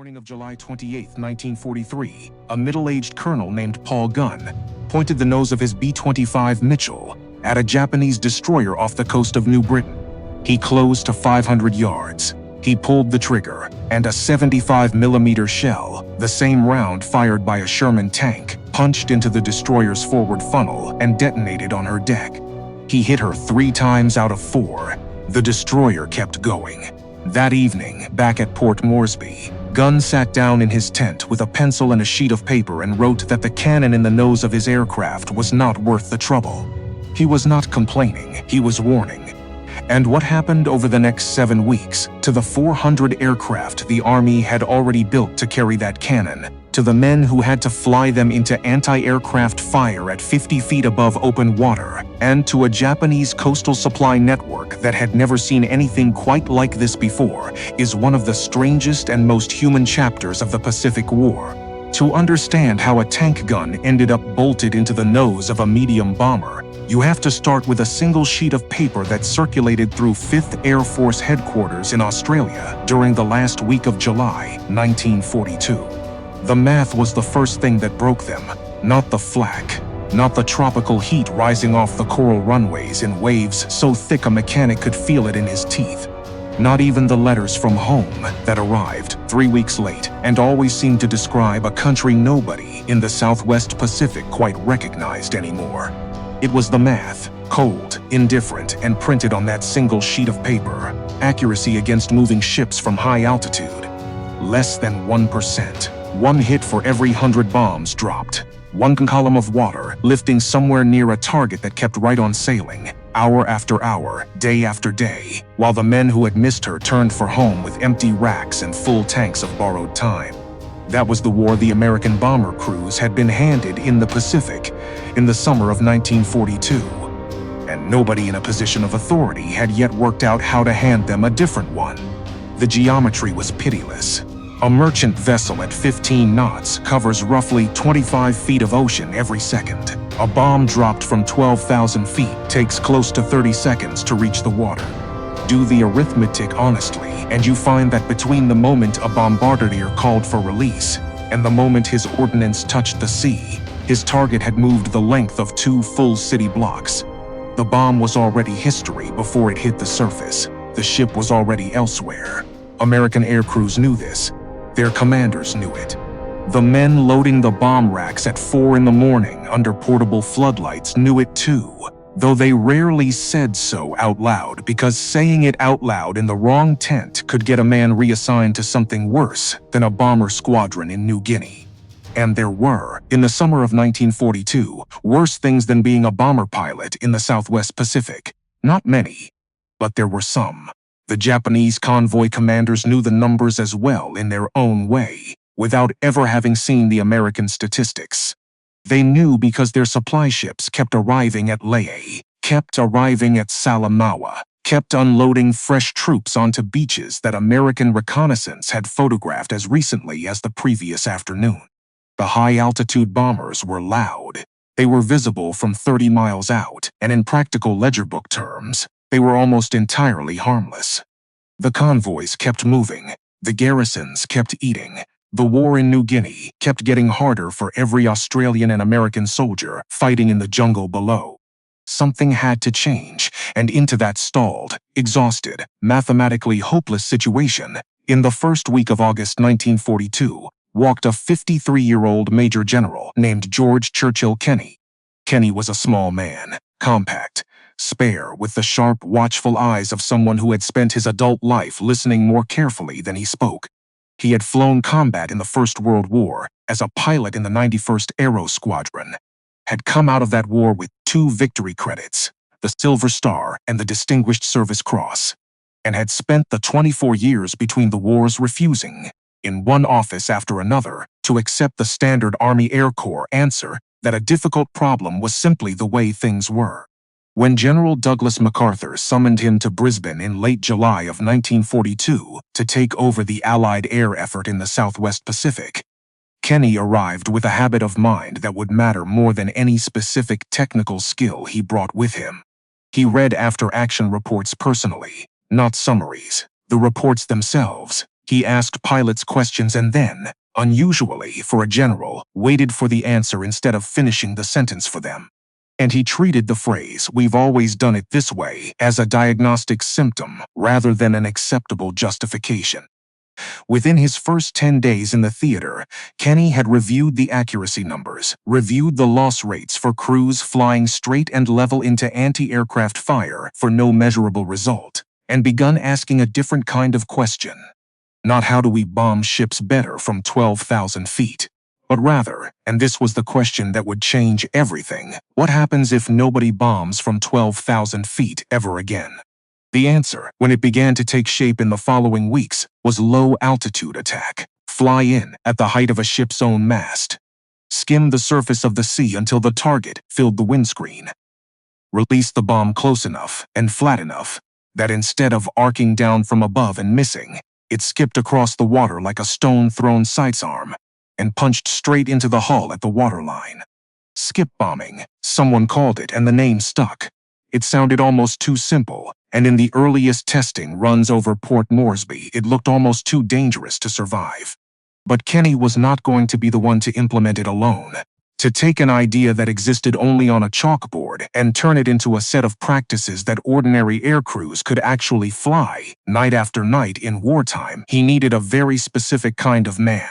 morning of July 28, 1943, a middle-aged colonel named Paul Gunn pointed the nose of his B-25 Mitchell at a Japanese destroyer off the coast of New Britain. He closed to 500 yards. He pulled the trigger, and a 75mm shell, the same round fired by a Sherman tank, punched into the destroyer's forward funnel and detonated on her deck. He hit her 3 times out of 4. The destroyer kept going. That evening, back at Port Moresby, Gunn sat down in his tent with a pencil and a sheet of paper and wrote that the cannon in the nose of his aircraft was not worth the trouble. He was not complaining, he was warning. And what happened over the next 7 weeks to the 400 aircraft the Army had already built to carry that cannon, to the men who had to fly them into anti-aircraft fire at 50 feet above open water, and to a Japanese coastal supply network that had never seen anything quite like this before, is one of the strangest and most human chapters of the Pacific War. To understand how a tank gun ended up bolted into the nose of a medium bomber, you have to start with a single sheet of paper that circulated through 5th Air Force Headquarters in Australia during the last week of July, 1942. The math was the first thing that broke them, not the flak, not the tropical heat rising off the coral runways in waves so thick a mechanic could feel it in his teeth. Not even the letters from home that arrived 3 weeks late and always seemed to describe a country nobody in the Southwest Pacific quite recognized anymore. It was the math, cold, indifferent, and printed on that single sheet of paper. Accuracy against moving ships from high altitude. Less than 1%. 1 hit for every 100 bombs dropped. 1 column of water lifting somewhere near a target that kept right on sailing, hour after hour, day after day, while the men who had missed her turned for home with empty racks and full tanks of borrowed time. That was the war the American bomber crews had been handed in the Pacific in the summer of 1942. And nobody in a position of authority had yet worked out how to hand them a different one. The geometry was pitiless. A merchant vessel at 15 knots covers roughly 25 feet of ocean every second. A bomb dropped from 12,000 feet takes close to 30 seconds to reach the water. Do the arithmetic honestly, and you find that between the moment a bombardier called for release and the moment his ordnance touched the sea, his target had moved the length of 2 full city blocks. The bomb was already history before it hit the surface. The ship was already elsewhere. American air crews knew this. Their commanders knew it. The men loading the bomb racks at 4 in the morning under portable floodlights knew it too, though they rarely said so out loud because saying it out loud in the wrong tent could get a man reassigned to something worse than a bomber squadron in New Guinea. And there were, in the summer of 1942, worse things than being a bomber pilot in the Southwest Pacific. Not many, but there were some. The Japanese convoy commanders knew the numbers as well in their own way, without ever having seen the American statistics. They knew because their supply ships kept arriving at Lae, kept arriving at Salamaua, kept unloading fresh troops onto beaches that American reconnaissance had photographed as recently as the previous afternoon. The high-altitude bombers were loud. They were visible from 30 miles out, and in practical ledger book terms, they were almost entirely harmless. The convoys kept moving. The garrisons kept eating. The war in New Guinea kept getting harder for every Australian and American soldier fighting in the jungle below. Something had to change, and into that stalled, exhausted, mathematically hopeless situation, in the first week of August 1942, walked a 53-year-old Major General named George Churchill Kenney. Kenney was a small man, compact, spare, with the sharp, watchful eyes of someone who had spent his adult life listening more carefully than he spoke. He had flown combat in the First World War as a pilot in the 91st Aero Squadron, had come out of that war with 2 victory credits, the Silver Star and the Distinguished Service Cross, and had spent the 24 years between the wars refusing, in one office after another, to accept the standard Army Air Corps answer that a difficult problem was simply the way things were. When General Douglas MacArthur summoned him to Brisbane in late July of 1942 to take over the Allied air effort in the Southwest Pacific, Kenney arrived with a habit of mind that would matter more than any specific technical skill he brought with him. He read after-action reports personally, not summaries. The reports themselves, He asked pilots questions and then, unusually for a general, waited for the answer instead of finishing the sentence for them. And he treated the phrase, "we've always done it this way," as a diagnostic symptom rather than an acceptable justification. Within his first 10 days in the theater, Kenney had reviewed the accuracy numbers, reviewed the loss rates for crews flying straight and level into anti-aircraft fire for no measurable result, and begun asking a different kind of question. Not how do we bomb ships better from 12,000 feet, but rather, and this was the question that would change everything, what happens if nobody bombs from 12,000 feet ever again? The answer, when it began to take shape in the following weeks, was low-altitude attack. Fly in at the height of a ship's own mast. Skim the surface of the sea until the target filled the windscreen. Release the bomb close enough and flat enough that instead of arcing down from above and missing, it skipped across the water like a stone-thrown sight's arm and punched straight into the hull at the waterline. Skip bombing, someone called it, and the name stuck. It sounded almost too simple, and in the earliest testing runs over Port Moresby, it looked almost too dangerous to survive. But Kenney was not going to be the one to implement it alone. To take an idea that existed only on a chalkboard and turn it into a set of practices that ordinary air crews could actually fly, night after night in wartime, he needed a very specific kind of man.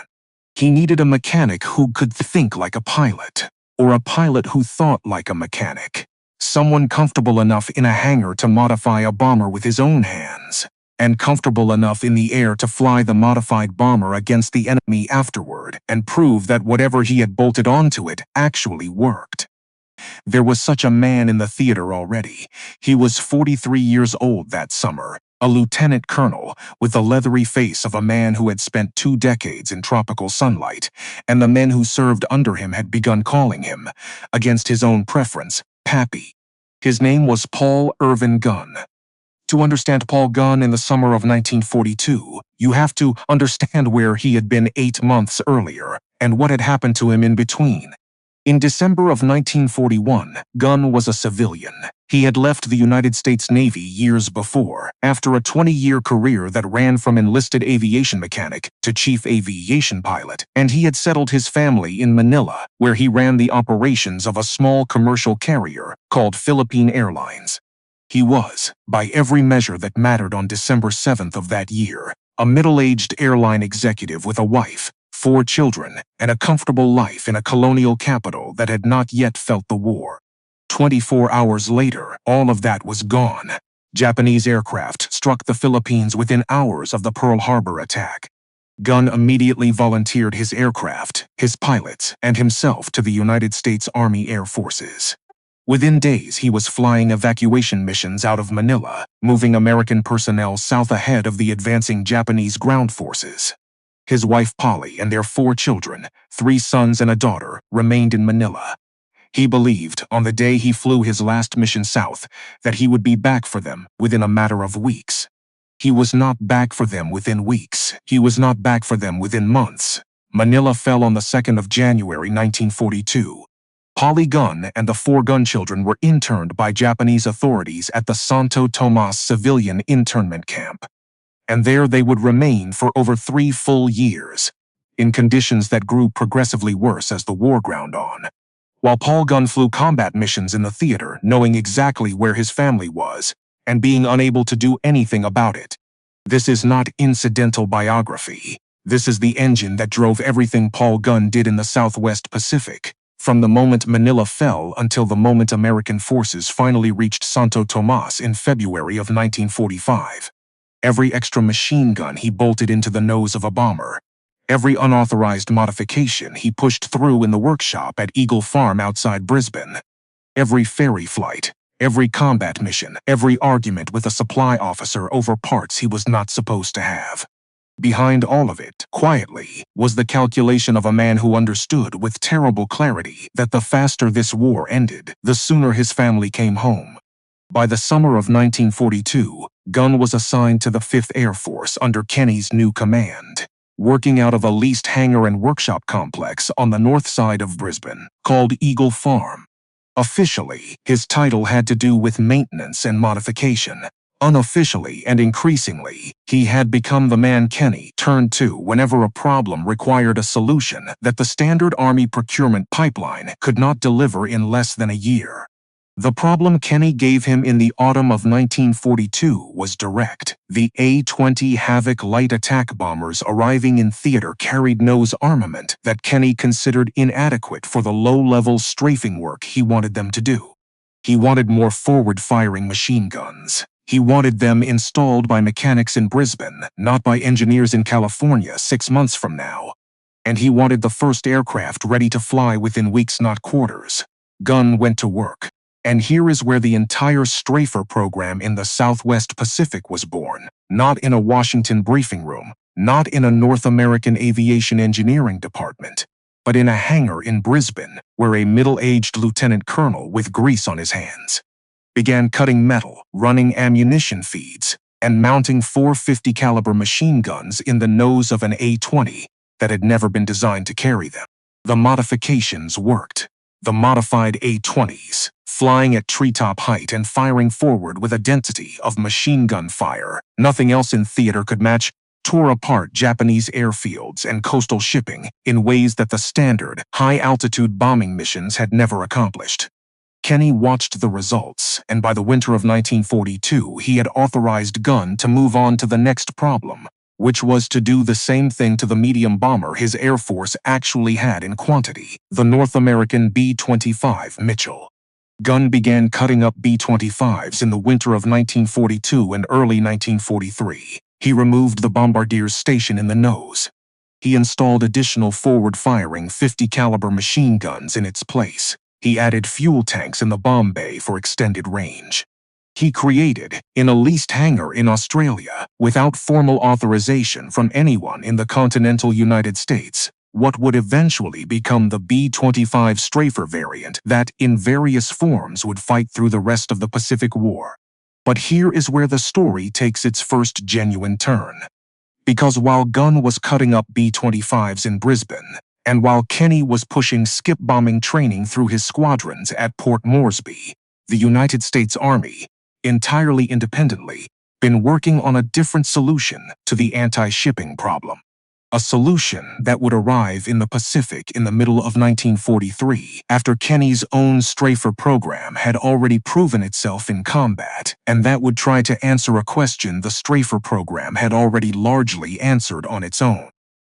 He needed a mechanic who could think like a pilot, or a pilot who thought like a mechanic. Someone comfortable enough in a hangar to modify a bomber with his own hands, and comfortable enough in the air to fly the modified bomber against the enemy afterward and prove that whatever he had bolted onto it actually worked. There was such a man in the theater already. He was 43 years old that summer, a lieutenant colonel with the leathery face of a man who had spent 2 decades in tropical sunlight, and the men who served under him had begun calling him, against his own preference, Pappy. His name was Paul Irvin Gunn. To understand Paul Gunn in the summer of 1942, you have to understand where he had been 8 months earlier and what had happened to him in between. In December of 1941, Gunn was a civilian. He had left the United States Navy years before, after a 20-year career that ran from enlisted aviation mechanic to chief aviation pilot, and he had settled his family in Manila, where he ran the operations of a small commercial carrier called Philippine Air Lines. He was, by every measure that mattered on December 7th of that year, a middle-aged airline executive with a wife, 4 children, and a comfortable life in a colonial capital that had not yet felt the war. 24 hours later, all of that was gone. Japanese aircraft struck the Philippines within hours of the Pearl Harbor attack. Gunn immediately volunteered his aircraft, his pilots, and himself to the United States Army Air Forces. Within days, he was flying evacuation missions out of Manila, moving American personnel south ahead of the advancing Japanese ground forces. His wife Polly and their 4 children, 3 sons and a daughter, remained in Manila. He believed, on the day he flew his last mission south, that he would be back for them within a matter of weeks. He was not back for them within weeks. He was not back for them within months. Manila fell on the 2nd of January 1942. Polly Gunn and the 4 gun children were interned by Japanese authorities at the Santo Tomas civilian internment camp. And there they would remain for over 3 full years, in conditions that grew progressively worse as the war ground on. While Paul Gunn flew combat missions in the theater, knowing exactly where his family was, and being unable to do anything about it. This is not incidental biography. This is the engine that drove everything Paul Gunn did in the Southwest Pacific, from the moment Manila fell until the moment American forces finally reached Santo Tomas in February of 1945. Every extra machine gun he bolted into the nose of a bomber. Every unauthorized modification he pushed through in the workshop at Eagle Farm outside Brisbane. Every ferry flight, every combat mission, every argument with a supply officer over parts he was not supposed to have. Behind all of it, quietly, was the calculation of a man who understood with terrible clarity that the faster this war ended, the sooner his family came home. By the summer of 1942, Gunn was assigned to the 5th Air Force under Kenney's new command, working out of a leased hangar and workshop complex on the north side of Brisbane, called Eagle Farm. Officially, his title had to do with maintenance and modification. Unofficially and increasingly, he had become the man Kenney turned to whenever a problem required a solution that the standard Army procurement pipeline could not deliver in less than a year. The problem Kenney gave him in the autumn of 1942 was direct. The A-20 Havoc light attack bombers arriving in theater carried nose armament that Kenney considered inadequate for the low-level strafing work he wanted them to do. He wanted more forward-firing machine guns. He wanted them installed by mechanics in Brisbane, not by engineers in California 6 months from now. And he wanted the first aircraft ready to fly within weeks, not quarters. Gunn went to work. And here is where the entire strafer program in the Southwest Pacific was born. Not in a Washington briefing room, not in a North American aviation engineering department, but in a hangar in Brisbane, where a middle-aged lieutenant colonel with grease on his hands began cutting metal, running ammunition feeds, and mounting 450 caliber machine guns in the nose of an A-20 that had never been designed to carry them. The modifications worked. The modified A-20s, flying at treetop height and firing forward with a density of machine gun fire nothing else in theater could match, tore apart Japanese airfields and coastal shipping in ways that the standard, high-altitude bombing missions had never accomplished. Kenney watched the results, and by the winter of 1942, he had authorized Gunn to move on to the next problem, which was to do the same thing to the medium bomber his Air Force actually had in quantity, the North American B-25 Mitchell. Gunn began cutting up B-25s in the winter of 1942 and early 1943. He removed the bombardier's station in the nose. He installed additional forward-firing 50 caliber machine guns in its place. He added fuel tanks in the bomb bay for extended range. He created, in a leased hangar in Australia, without formal authorization from anyone in the continental United States, what would eventually become the B-25 strafer variant that, in various forms, would fight through the rest of the Pacific War. But here is where the story takes its first genuine turn. Because while Gunn was cutting up B-25s in Brisbane, and while Kenney was pushing skip bombing training through his squadrons at Port Moresby, the United States Army, entirely independently, been working on a different solution to the anti-shipping problem. A solution that would arrive in the Pacific in the middle of 1943, after Kenney's own strafer program had already proven itself in combat, and that would try to answer a question the strafer program had already largely answered on its own.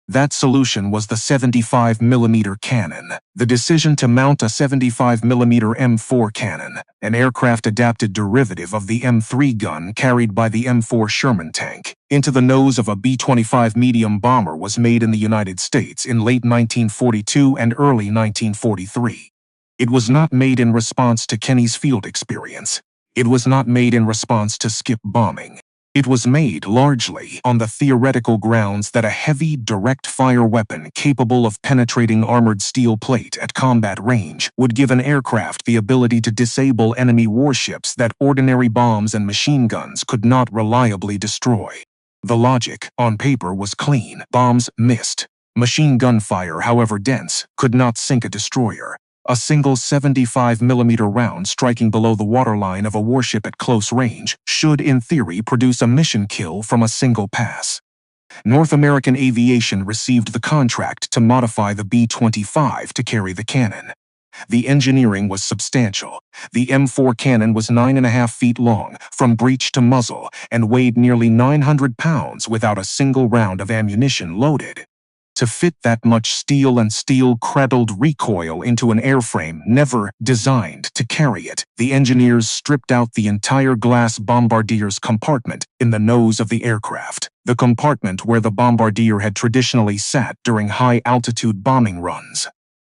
That solution was the 75mm cannon. The decision to mount a 75mm M4 cannon, an aircraft-adapted derivative of the M3 gun carried by the M4 Sherman tank, into the nose of a B-25 medium bomber was made in the United States in late 1942 and early 1943. It was not made in response to Kenney's field experience. It was not made in response to skip bombing. It was made largely on the theoretical grounds that a heavy, direct-fire weapon capable of penetrating armored steel plate at combat range would give an aircraft the ability to disable enemy warships that ordinary bombs and machine guns could not reliably destroy. The logic, on paper, was clean. Bombs missed. Machine gun fire, however dense, could not sink a destroyer. A single 75mm round striking below the waterline of a warship at close range should, in theory, produce a mission kill from a single pass. North American Aviation received the contract to modify the B-25 to carry the cannon. The engineering was substantial. The M4 cannon was 9.5 feet long, from breech to muzzle, and weighed nearly 900 pounds without a single round of ammunition loaded. To fit that much steel and steel-cradled recoil into an airframe never designed to carry it, the engineers stripped out the entire glass bombardier's compartment in the nose of the aircraft, the compartment where the bombardier had traditionally sat during high-altitude bombing runs.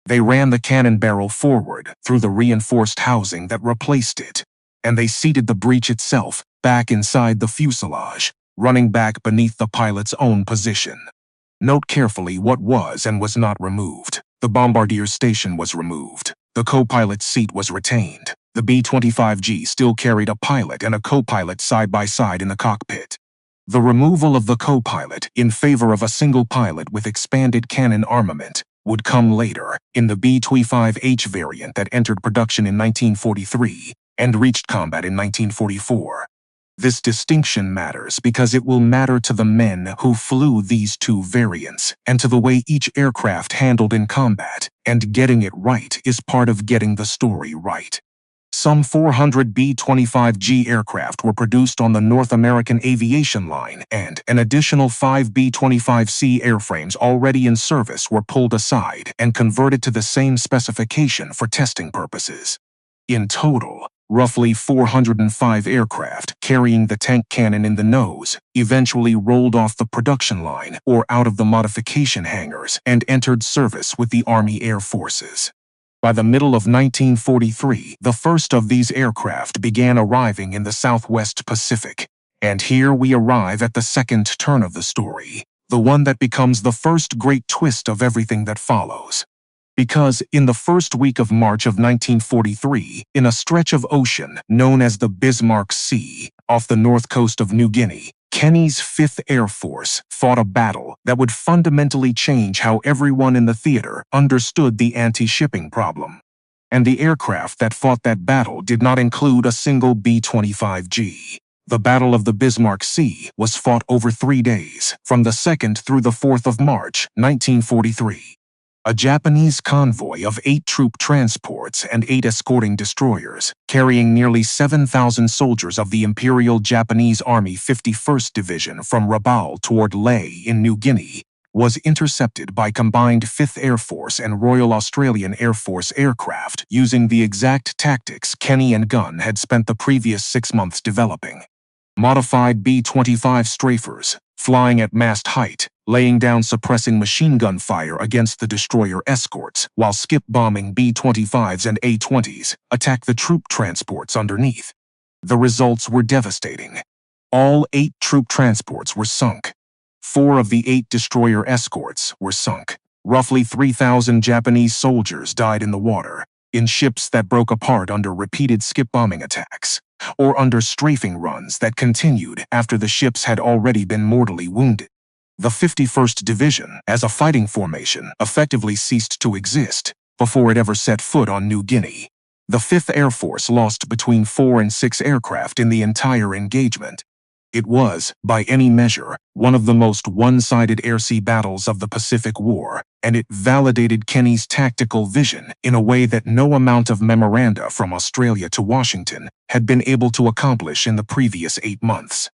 They ran the cannon barrel forward through the reinforced housing that replaced it, and they seated the breech itself back inside the fuselage, running back beneath the pilot's own position. Note carefully what was and was not removed. The bombardier's station was removed. The co-pilot's seat was retained. The B-25G still carried a pilot and a co-pilot side by side in the cockpit. The removal of the co-pilot in favor of a single pilot with expanded cannon armament would come later, in the B-25H variant that entered production in 1943 and reached combat in 1944. This distinction matters because it will matter to the men who flew these two variants and to the way each aircraft handled in combat, and getting it right is part of getting the story right. Some 400 B-25G aircraft were produced on the North American Aviation line, and an additional 5 B-25C airframes already in service were pulled aside and converted to the same specification for testing purposes. In total, roughly 405 aircraft carrying the tank cannon in the nose eventually rolled off the production line or out of the modification hangars and entered service with the Army Air Forces. By the middle of 1943, the first of these aircraft began arriving in the Southwest Pacific. And here we arrive at the second turn of the story, the one that becomes the first great twist of everything that follows. Because in the first week of March of 1943, in a stretch of ocean known as the Bismarck Sea, off the north coast of New Guinea, Kenney's 5th Air Force fought a battle that would fundamentally change how everyone in the theater understood the anti-shipping problem. And the aircraft that fought that battle did not include a single B-25G. The Battle of the Bismarck Sea was fought over 3 days, from the 2nd through the 4th of March, 1943. A Japanese convoy of 8 troop transports and 8 escorting destroyers, carrying nearly 7,000 soldiers of the Imperial Japanese Army 51st Division from Rabaul toward Lae in New Guinea, was intercepted by combined 5th Air Force and Royal Australian Air Force aircraft using the exact tactics Kenney and Gunn had spent the previous 6 months developing. Modified B-25 strafers, flying at mast height, laying down suppressing machine gun fire against the destroyer escorts, while skip-bombing B-25s and A-20s attacked the troop transports underneath. The results were devastating. All 8 troop transports were sunk. 4 of the 8 destroyer escorts were sunk. Roughly 3,000 Japanese soldiers died in the water, in ships that broke apart under repeated skip-bombing attacks, or under strafing runs that continued after the ships had already been mortally wounded. The 51st Division, as a fighting formation, effectively ceased to exist before it ever set foot on New Guinea. The 5th Air Force lost between 4 and 6 aircraft in the entire engagement. It was, by any measure, one of the most one-sided air-sea battles of the Pacific War, and it validated Kenney's tactical vision in a way that no amount of memoranda from Australia to Washington had been able to accomplish in the previous 8 months.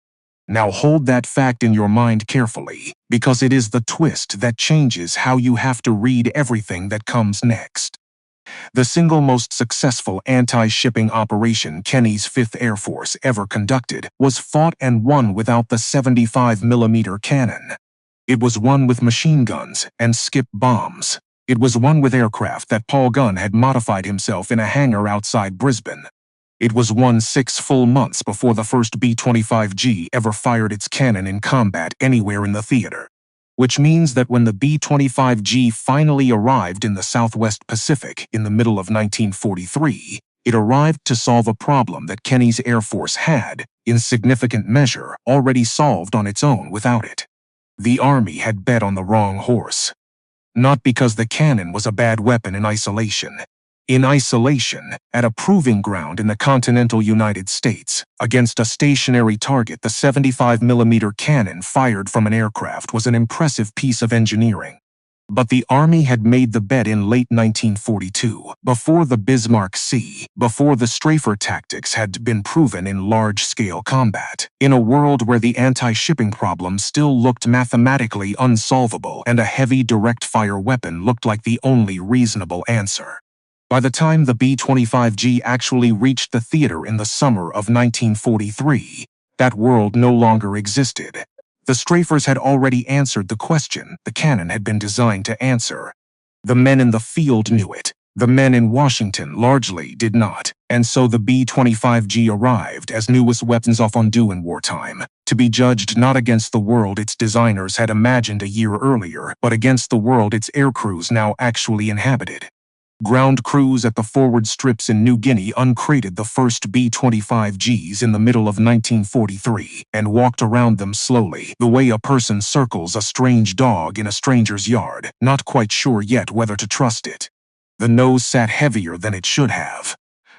Now hold that fact in your mind carefully, because it is the twist that changes how you have to read everything that comes next. The single most successful anti-shipping operation Kenney's 5th Air Force ever conducted was fought and won without the 75mm cannon. It was won with machine guns and skip bombs. It was won with aircraft that Paul Gunn had modified himself in a hangar outside Brisbane. It was won 6 full months before the first B-25G ever fired its cannon in combat anywhere in the theater. Which means that when the B-25G finally arrived in the Southwest Pacific in the middle of 1943, it arrived to solve a problem that Kenney's Air Force had, in significant measure, already solved on its own without it. The Army had bet on the wrong horse. Not because the cannon was a bad weapon in isolation. In isolation, at a proving ground in the continental United States, against a stationary target, the 75mm cannon fired from an aircraft was an impressive piece of engineering. But the Army had made the bet in late 1942, before the Bismarck Sea, before the strafer tactics had been proven in large-scale combat, in a world where the anti-shipping problem still looked mathematically unsolvable and a heavy direct-fire weapon looked like the only reasonable answer. By the time the B-25G actually reached the theater in the summer of 1943, that world no longer existed. The strafers had already answered the question the cannon had been designed to answer. The men in the field knew it. The men in Washington largely did not, and so the B-25G arrived as newest weapons of fondue in wartime, to be judged not against the world its designers had imagined a year earlier, but against the world its air crews now actually inhabited. Ground crews at the forward strips in New Guinea uncrated the first B-25Gs in the middle of 1943 and walked around them slowly, the way a person circles a strange dog in a stranger's yard, not quite sure yet whether to trust it. The nose sat heavier than it should have.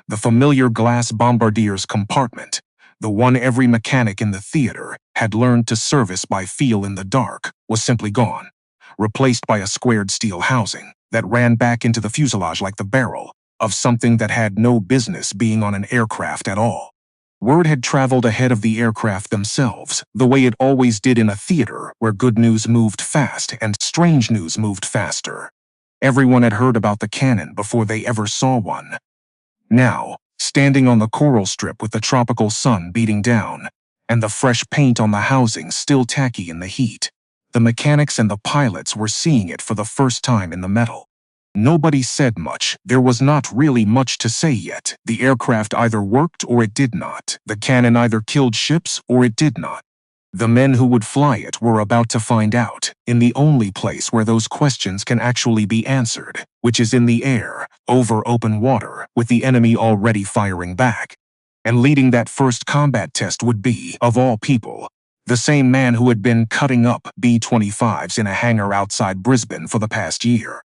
The familiar glass bombardier's compartment, the one every mechanic in the theater had learned to service by feel in the dark, was simply gone, replaced by a squared steel housing that ran back into the fuselage like the barrel of something that had no business being on an aircraft at all. Word had traveled ahead of the aircraft themselves, the way it always did in a theater where good news moved fast and strange news moved faster. Everyone had heard about the cannon before they ever saw one. Now, standing on the coral strip with the tropical sun beating down, and the fresh paint on the housing still tacky in the heat, the mechanics and the pilots were seeing it for the first time in the metal. Nobody said much. There was not really much to say yet. The aircraft either worked or it did not. The cannon either killed ships or it did not. The men who would fly it were about to find out, in the only place where those questions can actually be answered, which is in the air, over open water, with the enemy already firing back. And leading that first combat test would be, of all people, the same man who had been cutting up B-25s in a hangar outside Brisbane for the past year.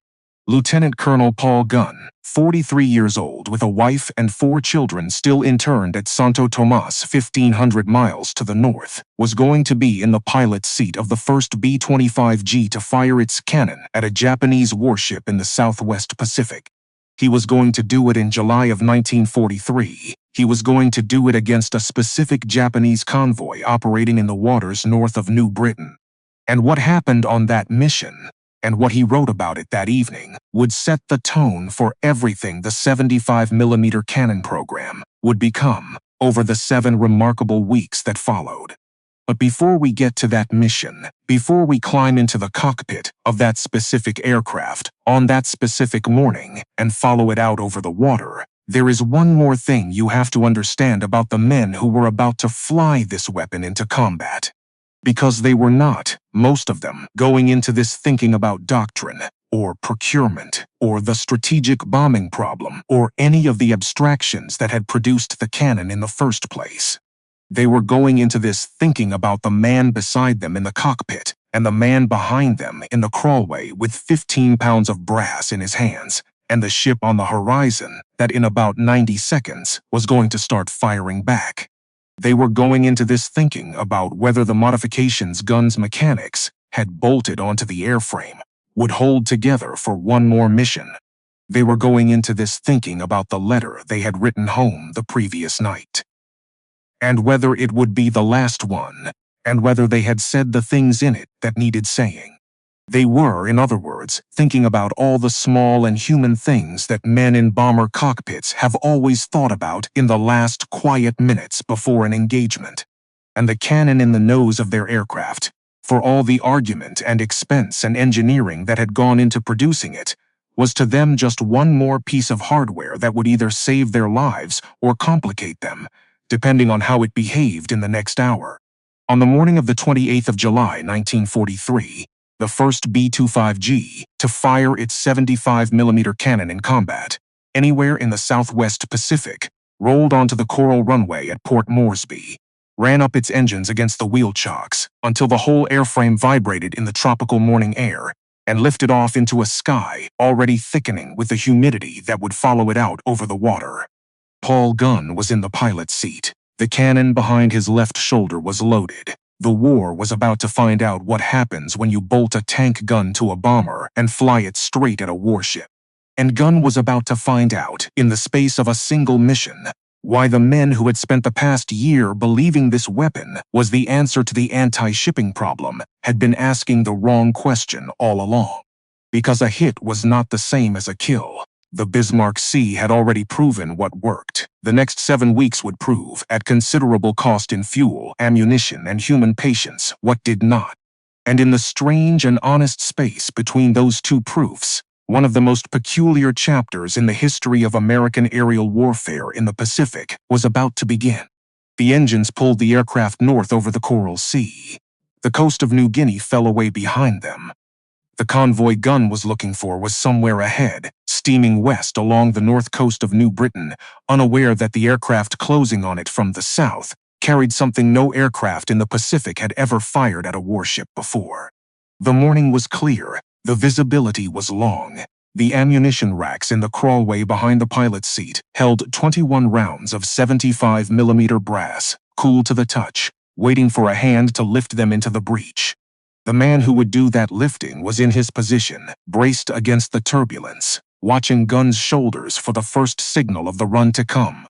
Lieutenant Colonel Paul Gunn, 43 years old with a wife and 4 children still interned at Santo Tomas 1,500 miles to the north, was going to be in the pilot's seat of the first B-25G to fire its cannon at a Japanese warship in the Southwest Pacific. He was going to do it in July of 1943. He was going to do it against a specific Japanese convoy operating in the waters north of New Britain. And what happened on that mission, and what he wrote about it that evening, would set the tone for everything the 75mm cannon program would become over the 7 remarkable weeks that followed. But before we get to that mission, before we climb into the cockpit of that specific aircraft on that specific morning and follow it out over the water, there is one more thing you have to understand about the men who were about to fly this weapon into combat. Because they were not, most of them, going into this thinking about doctrine, or procurement, or the strategic bombing problem, or any of the abstractions that had produced the cannon in the first place. They were going into this thinking about the man beside them in the cockpit, and the man behind them in the crawlway with 15 pounds of brass in his hands, and the ship on the horizon that in about 90 seconds was going to start firing back. They were going into this thinking about whether the modifications Gunn's mechanics had bolted onto the airframe would hold together for one more mission. They were going into this thinking about the letter they had written home the previous night, and whether it would be the last one, and whether they had said the things in it that needed saying. They were, in other words, thinking about all the small and human things that men in bomber cockpits have always thought about in the last quiet minutes before an engagement. And the cannon in the nose of their aircraft, for all the argument and expense and engineering that had gone into producing it, was to them just one more piece of hardware that would either save their lives or complicate them, depending on how it behaved in the next hour. On the morning of the 28th of July, 1943, the first B-25G to fire its 75mm cannon in combat, anywhere in the Southwest Pacific, rolled onto the coral runway at Port Moresby, ran up its engines against the wheel chocks until the whole airframe vibrated in the tropical morning air, and lifted off into a sky already thickening with the humidity that would follow it out over the water. Paul Gunn was in the pilot's seat. The cannon behind his left shoulder was loaded. The war was about to find out what happens when you bolt a tank gun to a bomber and fly it straight at a warship. And Gunn was about to find out, in the space of a single mission, why the men who had spent the past year believing this weapon was the answer to the anti-shipping problem had been asking the wrong question all along. Because a hit was not the same as a kill. The Bismarck Sea had already proven what worked. The next 7 weeks would prove, at considerable cost in fuel, ammunition, and human patience, what did not. And in the strange and honest space between those two proofs, one of the most peculiar chapters in the history of American aerial warfare in the Pacific was about to begin. The engines pulled the aircraft north over the Coral Sea. The coast of New Guinea fell away behind them. The convoy Gunn was looking for was somewhere ahead, steaming west along the north coast of New Britain, unaware that the aircraft closing on it from the south carried something no aircraft in the Pacific had ever fired at a warship before. The morning was clear, the visibility was long, The ammunition racks in the crawlway behind the pilot's seat held 21 rounds of 75mm brass, cool to the touch, waiting for a hand to lift them into the breech. The man who would do that lifting was in his position, braced against the turbulence, watching Gunn's shoulders for the first signal of the run to come.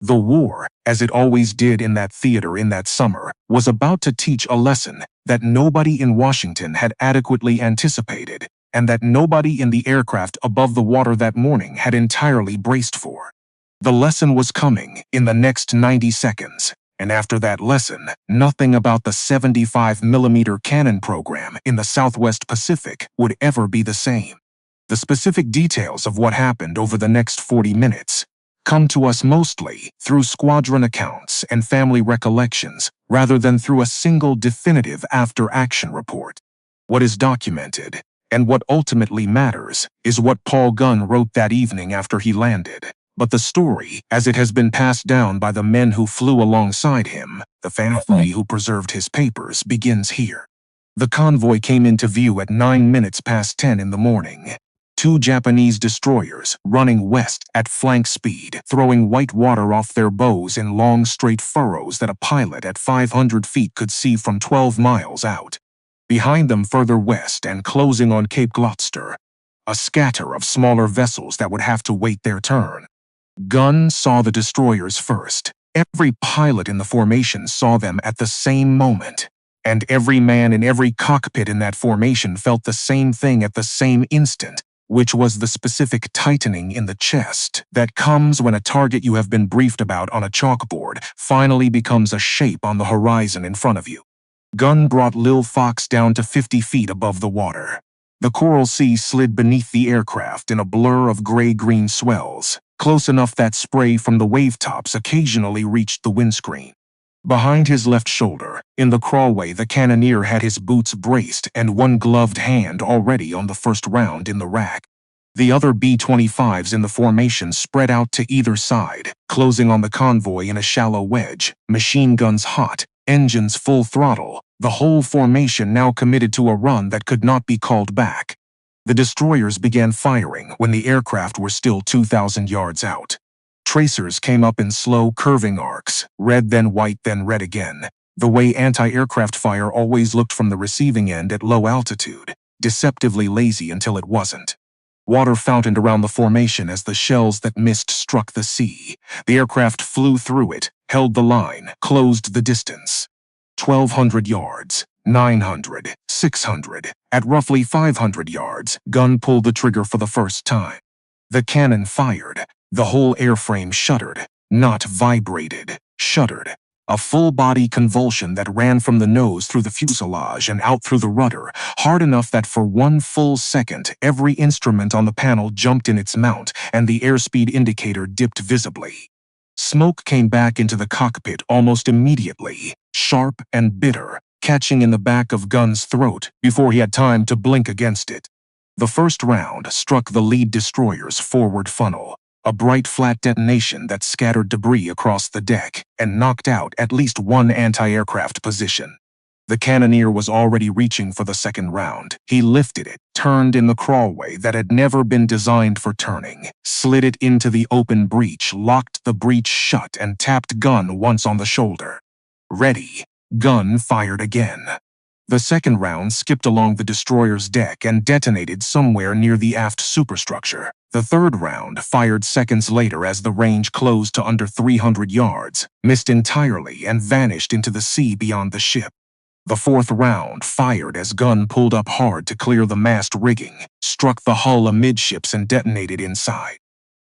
The war, as it always did in that theater in that summer, was about to teach a lesson that nobody in Washington had adequately anticipated, and that nobody in the aircraft above the water that morning had entirely braced for. The lesson was coming in the next 90 seconds, and after that lesson, nothing about the 75mm cannon program in the Southwest Pacific would ever be the same. The specific details of what happened over the next 40 minutes come to us mostly through squadron accounts and family recollections rather than through a single definitive after-action report. What is documented, and what ultimately matters, is what Paul Gunn wrote that evening after he landed. But the story, as it has been passed down by the men who flew alongside him, the family who preserved his papers, begins here. The convoy came into view at 10:09 in the morning. 2 Japanese destroyers running west at flank speed, throwing white water off their bows in long straight furrows that a pilot at 500 feet could see from 12 miles out. Behind them further west and closing on Cape Gloucester, a scatter of smaller vessels that would have to wait their turn. Gunn saw the destroyers first. Every pilot in the formation saw them at the same moment, and every man in every cockpit in that formation felt the same thing at the same instant, which was the specific tightening in the chest that comes when a target you have been briefed about on a chalkboard finally becomes a shape on the horizon in front of you. Gunn brought Lil Fox down to 50 feet above the water. The coral sea slid beneath the aircraft in a blur of gray-green swells, close enough that spray from the wave tops occasionally reached the windscreen. Behind his left shoulder, in the crawlway, the cannoneer had his boots braced and one gloved hand already on the first round in the rack. The other B-25s in the formation spread out to either side, closing on the convoy in a shallow wedge, machine guns hot, engines full throttle, the whole formation now committed to a run that could not be called back. The destroyers began firing when the aircraft were still 2,000 yards out. Tracers came up in slow, curving arcs, red then white then red again, the way anti-aircraft fire always looked from the receiving end at low altitude, deceptively lazy until it wasn't. Water fountained around the formation as the shells that missed struck the sea. The aircraft flew through it, held the line, closed the distance. 1,200 yards, 900, 600. At roughly 500 yards, Gunn pulled the trigger for the first time. The cannon fired. The whole airframe shuddered, not vibrated, shuddered. A full-body convulsion that ran from the nose through the fuselage and out through the rudder, hard enough that for 1 full second every instrument on the panel jumped in its mount and the airspeed indicator dipped visibly. Smoke came back into the cockpit almost immediately, sharp and bitter, catching in the back of Gunn's throat before he had time to blink against it. The first round struck the lead destroyer's forward funnel, a bright flat detonation that scattered debris across the deck and knocked out at least one anti-aircraft position. The cannoneer was already reaching for the second round. He lifted it, turned in the crawlway that had never been designed for turning, slid it into the open breech, locked the breech shut, and tapped Gunn once on the shoulder. Ready. Gunn fired again. The second round skipped along the destroyer's deck and detonated somewhere near the aft superstructure. The third round fired seconds later as the range closed to under 300 yards, missed entirely and vanished into the sea beyond the ship. The fourth round fired as Gunn pulled up hard to clear the mast rigging, struck the hull amidships and detonated inside.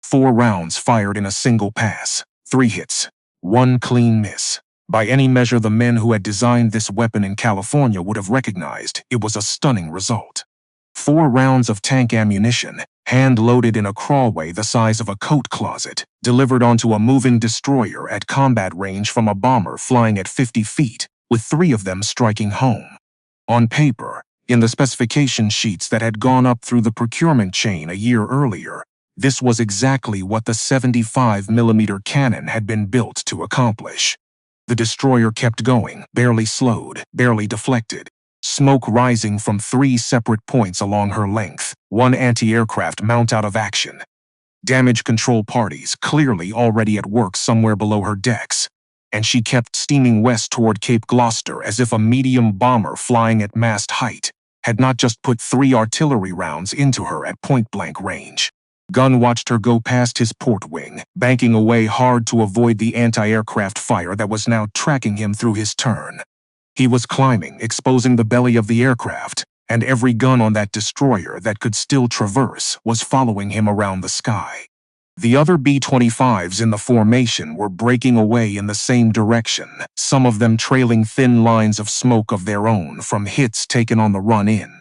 4 rounds fired in a single pass, 3 hits, 1 clean miss. By any measure the men who had designed this weapon in California would have recognized it was a stunning result. 4 rounds of tank ammunition, hand-loaded in a crawlway the size of a coat closet, delivered onto a moving destroyer at combat range from a bomber flying at 50 feet, with 3 of them striking home. On paper, in the specification sheets that had gone up through the procurement chain a year earlier, this was exactly what the 75mm cannon had been built to accomplish. The destroyer kept going, barely slowed, barely deflected. smoke rising from 3 separate points along her length, one anti-aircraft mount out of action. Damage control parties clearly already at work somewhere below her decks, and she kept steaming west toward Cape Gloucester as if a medium bomber flying at mast height had not just put 3 artillery rounds into her at point-blank range. Gunn watched her go past his port wing, banking away hard to avoid the anti-aircraft fire that was now tracking him through his turn. He was climbing, exposing the belly of the aircraft, and every gun on that destroyer that could still traverse was following him around the sky. The other B-25s in the formation were breaking away in the same direction, some of them trailing thin lines of smoke of their own from hits taken on the run-in.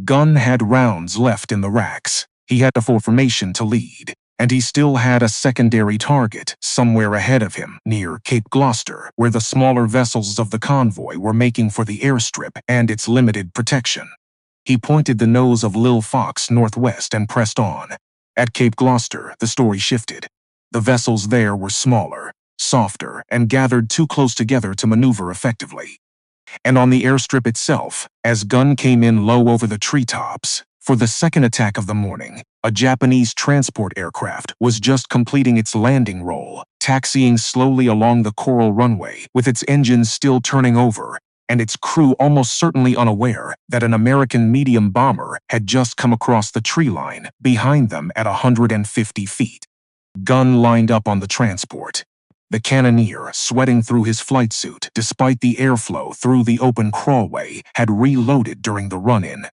Gunn had rounds left in the racks. He had a formation to lead, and he still had a secondary target somewhere ahead of him near Cape Gloucester, where the smaller vessels of the convoy were making for the airstrip and its limited protection. He pointed the nose of Lil Fox northwest and pressed on. At Cape Gloucester, the story shifted. The vessels there were smaller, softer, and gathered too close together to maneuver effectively. And on the airstrip itself, as Gunn came in low over the treetops, for the second attack of the morning, a Japanese transport aircraft was just completing its landing roll, taxiing slowly along the coral runway with its engines still turning over, and its crew almost certainly unaware that an American medium bomber had just come across the tree line behind them at 150 feet. Gunn lined up on the transport. The cannoneer, sweating through his flight suit despite the airflow through the open crawlway, had reloaded during the run-in.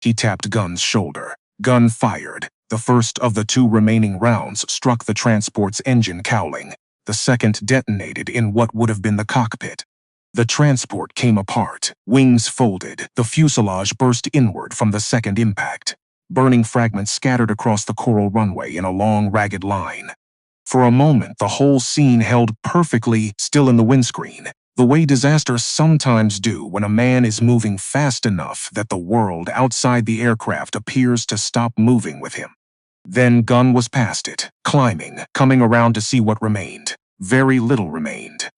He tapped Gunn's shoulder. Gunn fired. The first of the 2 remaining rounds struck the transport's engine cowling. The second detonated in what would have been the cockpit. The transport came apart, wings folded, the fuselage burst inward from the second impact. Burning fragments scattered across the coral runway in a long, ragged line. For a moment, the whole scene held perfectly still in the windscreen, the way disasters sometimes do when a man is moving fast enough that the world outside the aircraft appears to stop moving with him. Then Gunn was past it, climbing, coming around to see what remained. Very little remained.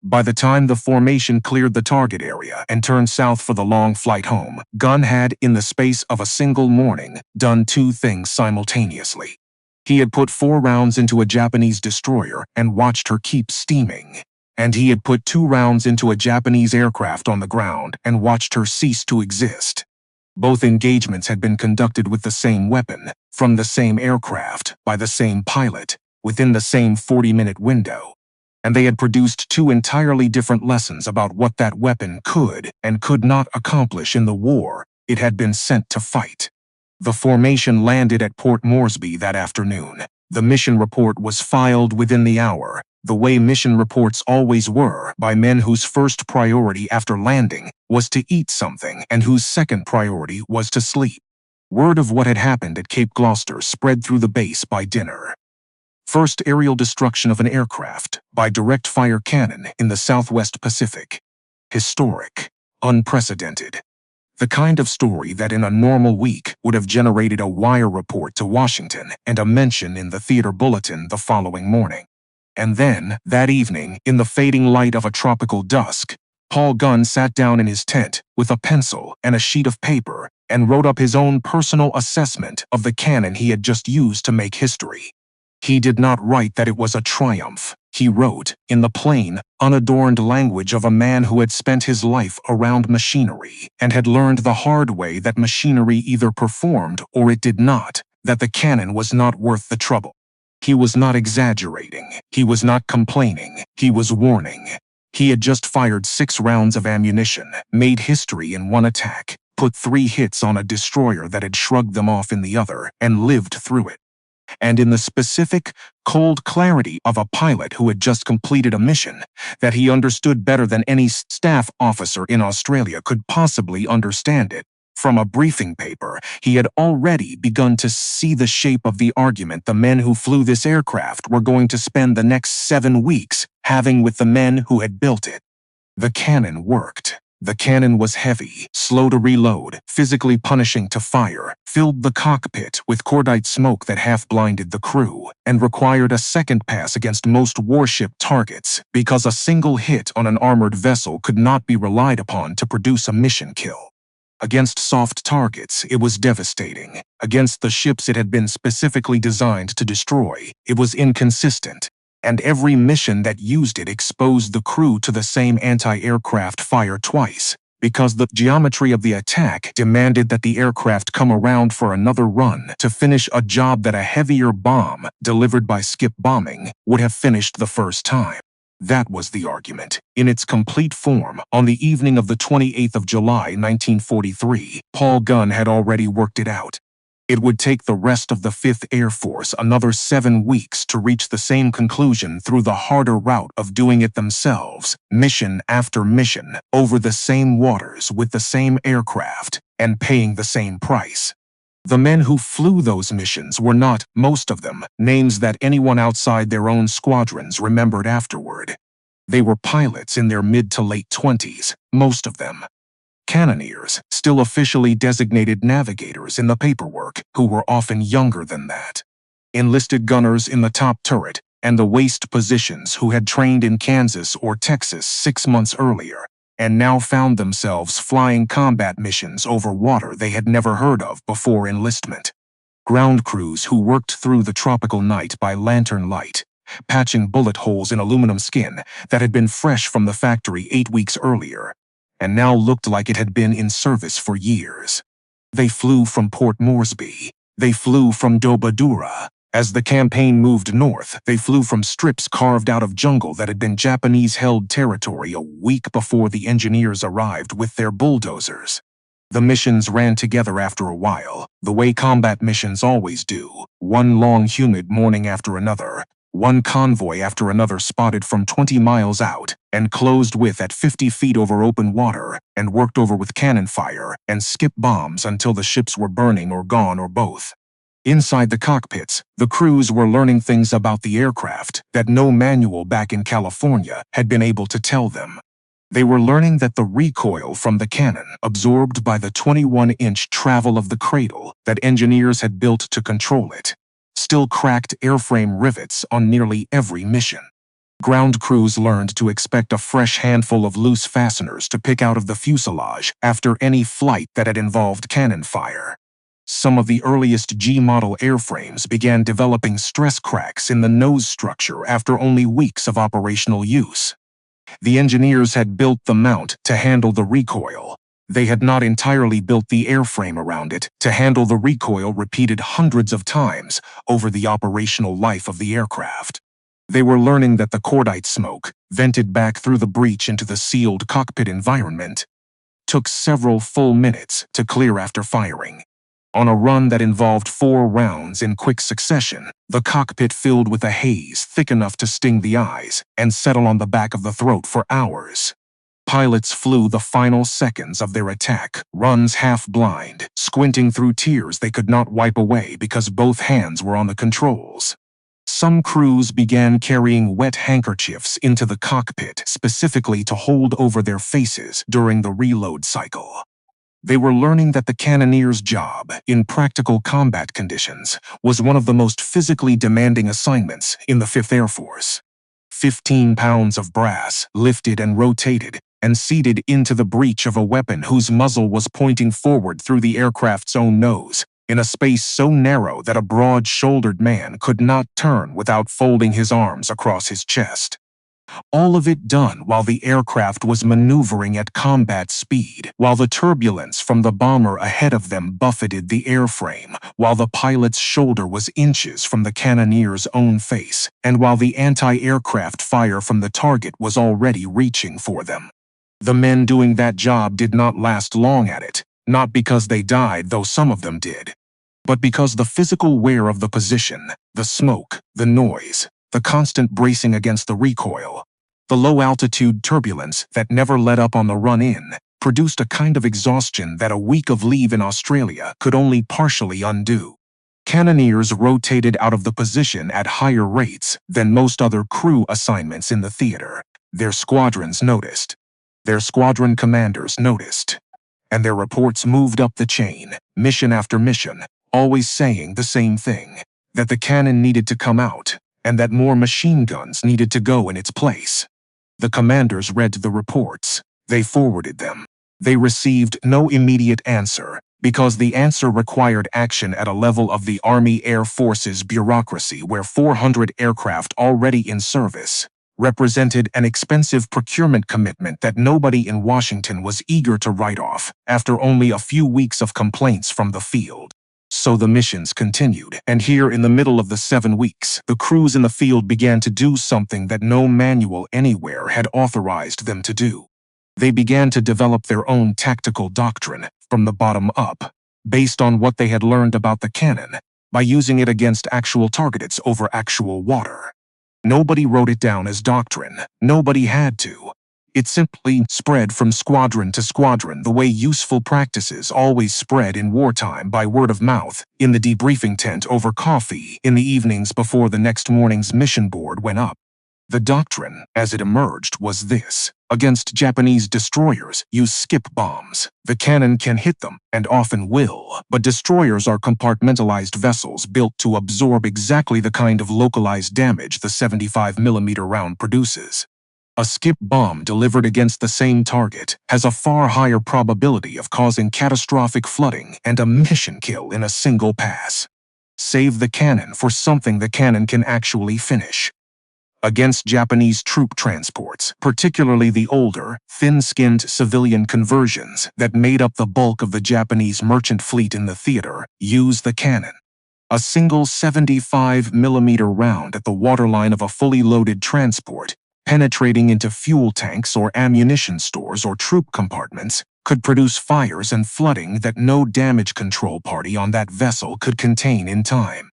By the time the formation cleared the target area and turned south for the long flight home, Gunn had, in the space of a single morning, done 2 things simultaneously. He had put 4 rounds into a Japanese destroyer and watched her keep steaming, and he had put 2 rounds into a Japanese aircraft on the ground and watched her cease to exist. Both engagements had been conducted with the same weapon, from the same aircraft, by the same pilot, within the same 40-minute window. And they had produced 2 entirely different lessons about what that weapon could and could not accomplish in the war it had been sent to fight. The formation landed at Port Moresby that afternoon. The mission report was filed within the hour, the way mission reports always were, by men whose first priority after landing was to eat something and whose second priority was to sleep. Word of what had happened at Cape Gloucester spread through the base by dinner. First aerial destruction of an aircraft by direct fire cannon in the Southwest Pacific. Historic. Unprecedented. The kind of story that in a normal week would have generated a wire report to Washington and a mention in the theater bulletin the following morning. And then, that evening, in the fading light of a tropical dusk, Paul Gunn sat down in his tent with a pencil and a sheet of paper and wrote up his own personal assessment of the cannon he had just used to make history. He did not write that it was a triumph. He wrote, in the plain, unadorned language of a man who had spent his life around machinery and had learned the hard way that machinery either performed or it did not, that the cannon was not worth the trouble. He was not exaggerating. He was not complaining. He was warning. He had just fired 6 rounds of ammunition, made history in one attack, put 3 hits on a destroyer that had shrugged them off in the other, and lived through it. And in the specific, cold clarity of a pilot who had just completed a mission that he understood better than any staff officer in Australia could possibly understand it. From a briefing paper, he had already begun to see the shape of the argument the men who flew this aircraft were going to spend the next 7 weeks having with the men who had built it. The cannon worked. The cannon was heavy, slow to reload, physically punishing to fire, filled the cockpit with cordite smoke that half-blinded the crew, and required a second pass against most warship targets because a single hit on an armored vessel could not be relied upon to produce a mission kill. Against soft targets, it was devastating. Against the ships it had been specifically designed to destroy, it was inconsistent. And every mission that used it exposed the crew to the same anti-aircraft fire twice, because the geometry of the attack demanded that the aircraft come around for another run to finish a job that a heavier bomb, delivered by skip bombing, would have finished the first time. That was the argument. In its complete form, on the evening of the 28th of July, 1943, Paul Gunn had already worked it out. It would take the rest of the 5th Air Force another 7 weeks to reach the same conclusion through the harder route of doing it themselves, mission after mission, over the same waters with the same aircraft, and paying the same price. The men who flew those missions were not, most of them, names that anyone outside their own squadrons remembered afterward. They were pilots in their mid to late 20s, most of them. Cannoneers, still officially designated navigators in the paperwork, who were often younger than that. Enlisted gunners in the top turret, and the waist positions who had trained in Kansas or Texas 6 months earlier, and now found themselves flying combat missions over water they had never heard of before enlistment. Ground crews who worked through the tropical night by lantern light, patching bullet holes in aluminum skin that had been fresh from the factory 8 weeks earlier, and now looked like it had been in service for years. They flew from Port Moresby. They flew from Dobadura. As the campaign moved north, they flew from strips carved out of jungle that had been Japanese-held territory a week before the engineers arrived with their bulldozers. The missions ran together after a while, the way combat missions always do, one long humid morning after another, one convoy after another spotted from 20 miles out, and closed with at 50 feet over open water, and worked over with cannon fire and skip bombs until the ships were burning or gone or both. Inside the cockpits, the crews were learning things about the aircraft that no manual back in California had been able to tell them. They were learning that the recoil from the cannon, absorbed by the 21-inch travel of the cradle that engineers had built to control it, still cracked airframe rivets on nearly every mission. Ground crews learned to expect a fresh handful of loose fasteners to pick out of the fuselage after any flight that had involved cannon fire. Some of the earliest G-model airframes began developing stress cracks in the nose structure after only weeks of operational use. The engineers had built the mount to handle the recoil. They had not entirely built the airframe around it to handle the recoil repeated hundreds of times over the operational life of the aircraft. They were learning that the cordite smoke, vented back through the breach into the sealed cockpit environment, took several full minutes to clear after firing. On a run that involved 4 rounds in quick succession, the cockpit filled with a haze thick enough to sting the eyes and settle on the back of the throat for hours. Pilots flew the final seconds of their attack, runs half-blind, squinting through tears they could not wipe away because both hands were on the controls. Some crews began carrying wet handkerchiefs into the cockpit specifically to hold over their faces during the reload cycle. They were learning that the cannoneer's job, in practical combat conditions, was one of the most physically demanding assignments in the 5th Air Force. 15 pounds of brass, lifted and rotated, and seated into the breech of a weapon whose muzzle was pointing forward through the aircraft's own nose, in a space so narrow that a broad-shouldered man could not turn without folding his arms across his chest. All of it done while the aircraft was maneuvering at combat speed, while the turbulence from the bomber ahead of them buffeted the airframe, while the pilot's shoulder was inches from the cannoneer's own face, and while the anti-aircraft fire from the target was already reaching for them. The men doing that job did not last long at it, not because they died, though some of them did, but because the physical wear of the position, the smoke, the noise, the constant bracing against the recoil, the low-altitude turbulence that never let up on the run-in, produced a kind of exhaustion that a week of leave in Australia could only partially undo. Cannoneers rotated out of the position at higher rates than most other crew assignments in the theater. Their squadrons noticed. Their squadron commanders noticed. And their reports moved up the chain, mission after mission, always saying the same thing, that the cannon needed to come out, and that more machine guns needed to go in its place. The commanders read the reports. They forwarded them. They received no immediate answer, because the answer required action at a level of the Army Air Force's bureaucracy where 400 aircraft already in service represented an expensive procurement commitment that nobody in Washington was eager to write off after only a few weeks of complaints from the field. So the missions continued, and here in the middle of the 7 weeks, the crews in the field began to do something that no manual anywhere had authorized them to do. They began to develop their own tactical doctrine from the bottom up, based on what they had learned about the cannon, by using it against actual targets over actual water. Nobody wrote it down as doctrine. Nobody had to. It simply spread from squadron to squadron the way useful practices always spread in wartime by word of mouth, in the debriefing tent over coffee in the evenings before the next morning's mission board went up. The doctrine, as it emerged, was this. Against Japanese destroyers, use skip bombs. The cannon can hit them, and often will, but destroyers are compartmentalized vessels built to absorb exactly the kind of localized damage the 75mm round produces. A skip bomb delivered against the same target has a far higher probability of causing catastrophic flooding and a mission kill in a single pass. Save the cannon for something the cannon can actually finish. Against Japanese troop transports, particularly the older, thin-skinned civilian conversions that made up the bulk of the Japanese merchant fleet in the theater, use the cannon. A single 75mm round at the waterline of a fully loaded transport, penetrating into fuel tanks or ammunition stores or troop compartments, could produce fires and flooding that no damage control party on that vessel could contain in time.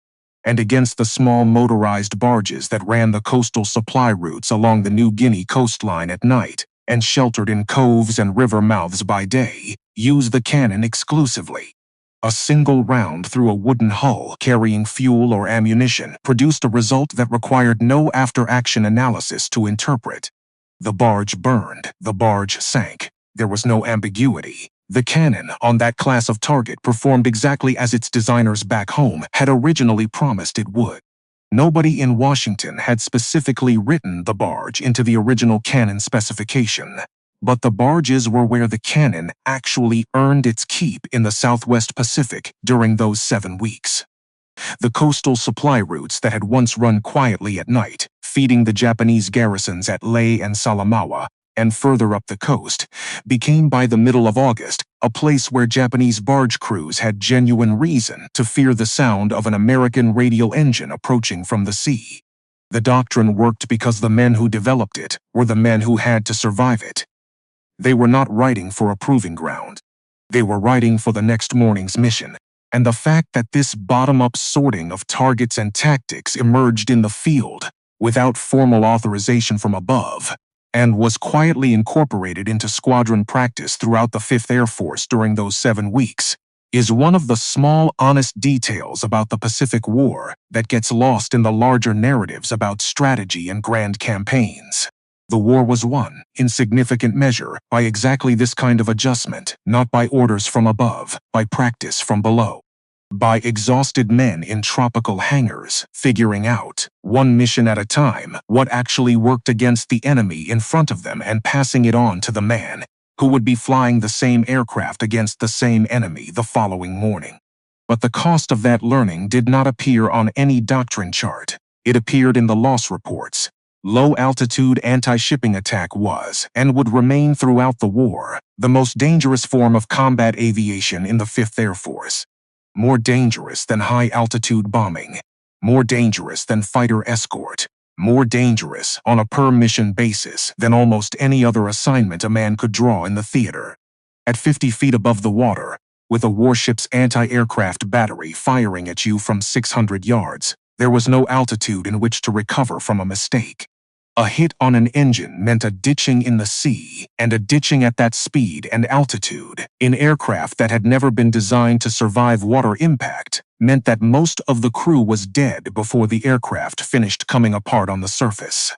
And against the small motorized barges that ran the coastal supply routes along the New Guinea coastline at night, and sheltered in coves and river mouths by day, use the cannon exclusively. A single round through a wooden hull carrying fuel or ammunition produced a result that required no after-action analysis to interpret. The barge burned, the barge sank. There was no ambiguity. The cannon on that class of target performed exactly as its designers back home had originally promised it would. Nobody in Washington had specifically written the barge into the original cannon specification, but the barges were where the cannon actually earned its keep in the Southwest Pacific during those 7 weeks. The coastal supply routes that had once run quietly at night, feeding the Japanese garrisons at Leh and Salamaua, and further up the coast, became by the middle of August a place where Japanese barge crews had genuine reason to fear the sound of an American radial engine approaching from the sea. The doctrine worked because the men who developed it were the men who had to survive it. They were not writing for a proving ground. They were writing for the next morning's mission, and the fact that this bottom-up sorting of targets and tactics emerged in the field without formal authorization from above, and was quietly incorporated into squadron practice throughout the 5th Air Force during those 7 weeks, is one of the small, honest details about the Pacific War that gets lost in the larger narratives about strategy and grand campaigns. The war was won, in significant measure, by exactly this kind of adjustment, not by orders from above, by practice from below. By exhausted men in tropical hangars, figuring out, one mission at a time, what actually worked against the enemy in front of them and passing it on to the man who would be flying the same aircraft against the same enemy the following morning. But the cost of that learning did not appear on any doctrine chart. It appeared in the loss reports. Low-altitude anti-shipping attack was, and would remain throughout the war, the most dangerous form of combat aviation in the 5th Air Force. More dangerous than high-altitude bombing, more dangerous than fighter escort, more dangerous on a per-mission basis than almost any other assignment a man could draw in the theater. At 50 feet above the water, with a warship's anti-aircraft battery firing at you from 600 yards, there was no altitude in which to recover from a mistake. A hit on an engine meant a ditching in the sea, and a ditching at that speed and altitude, in aircraft that had never been designed to survive water impact, meant that most of the crew was dead before the aircraft finished coming apart on the surface.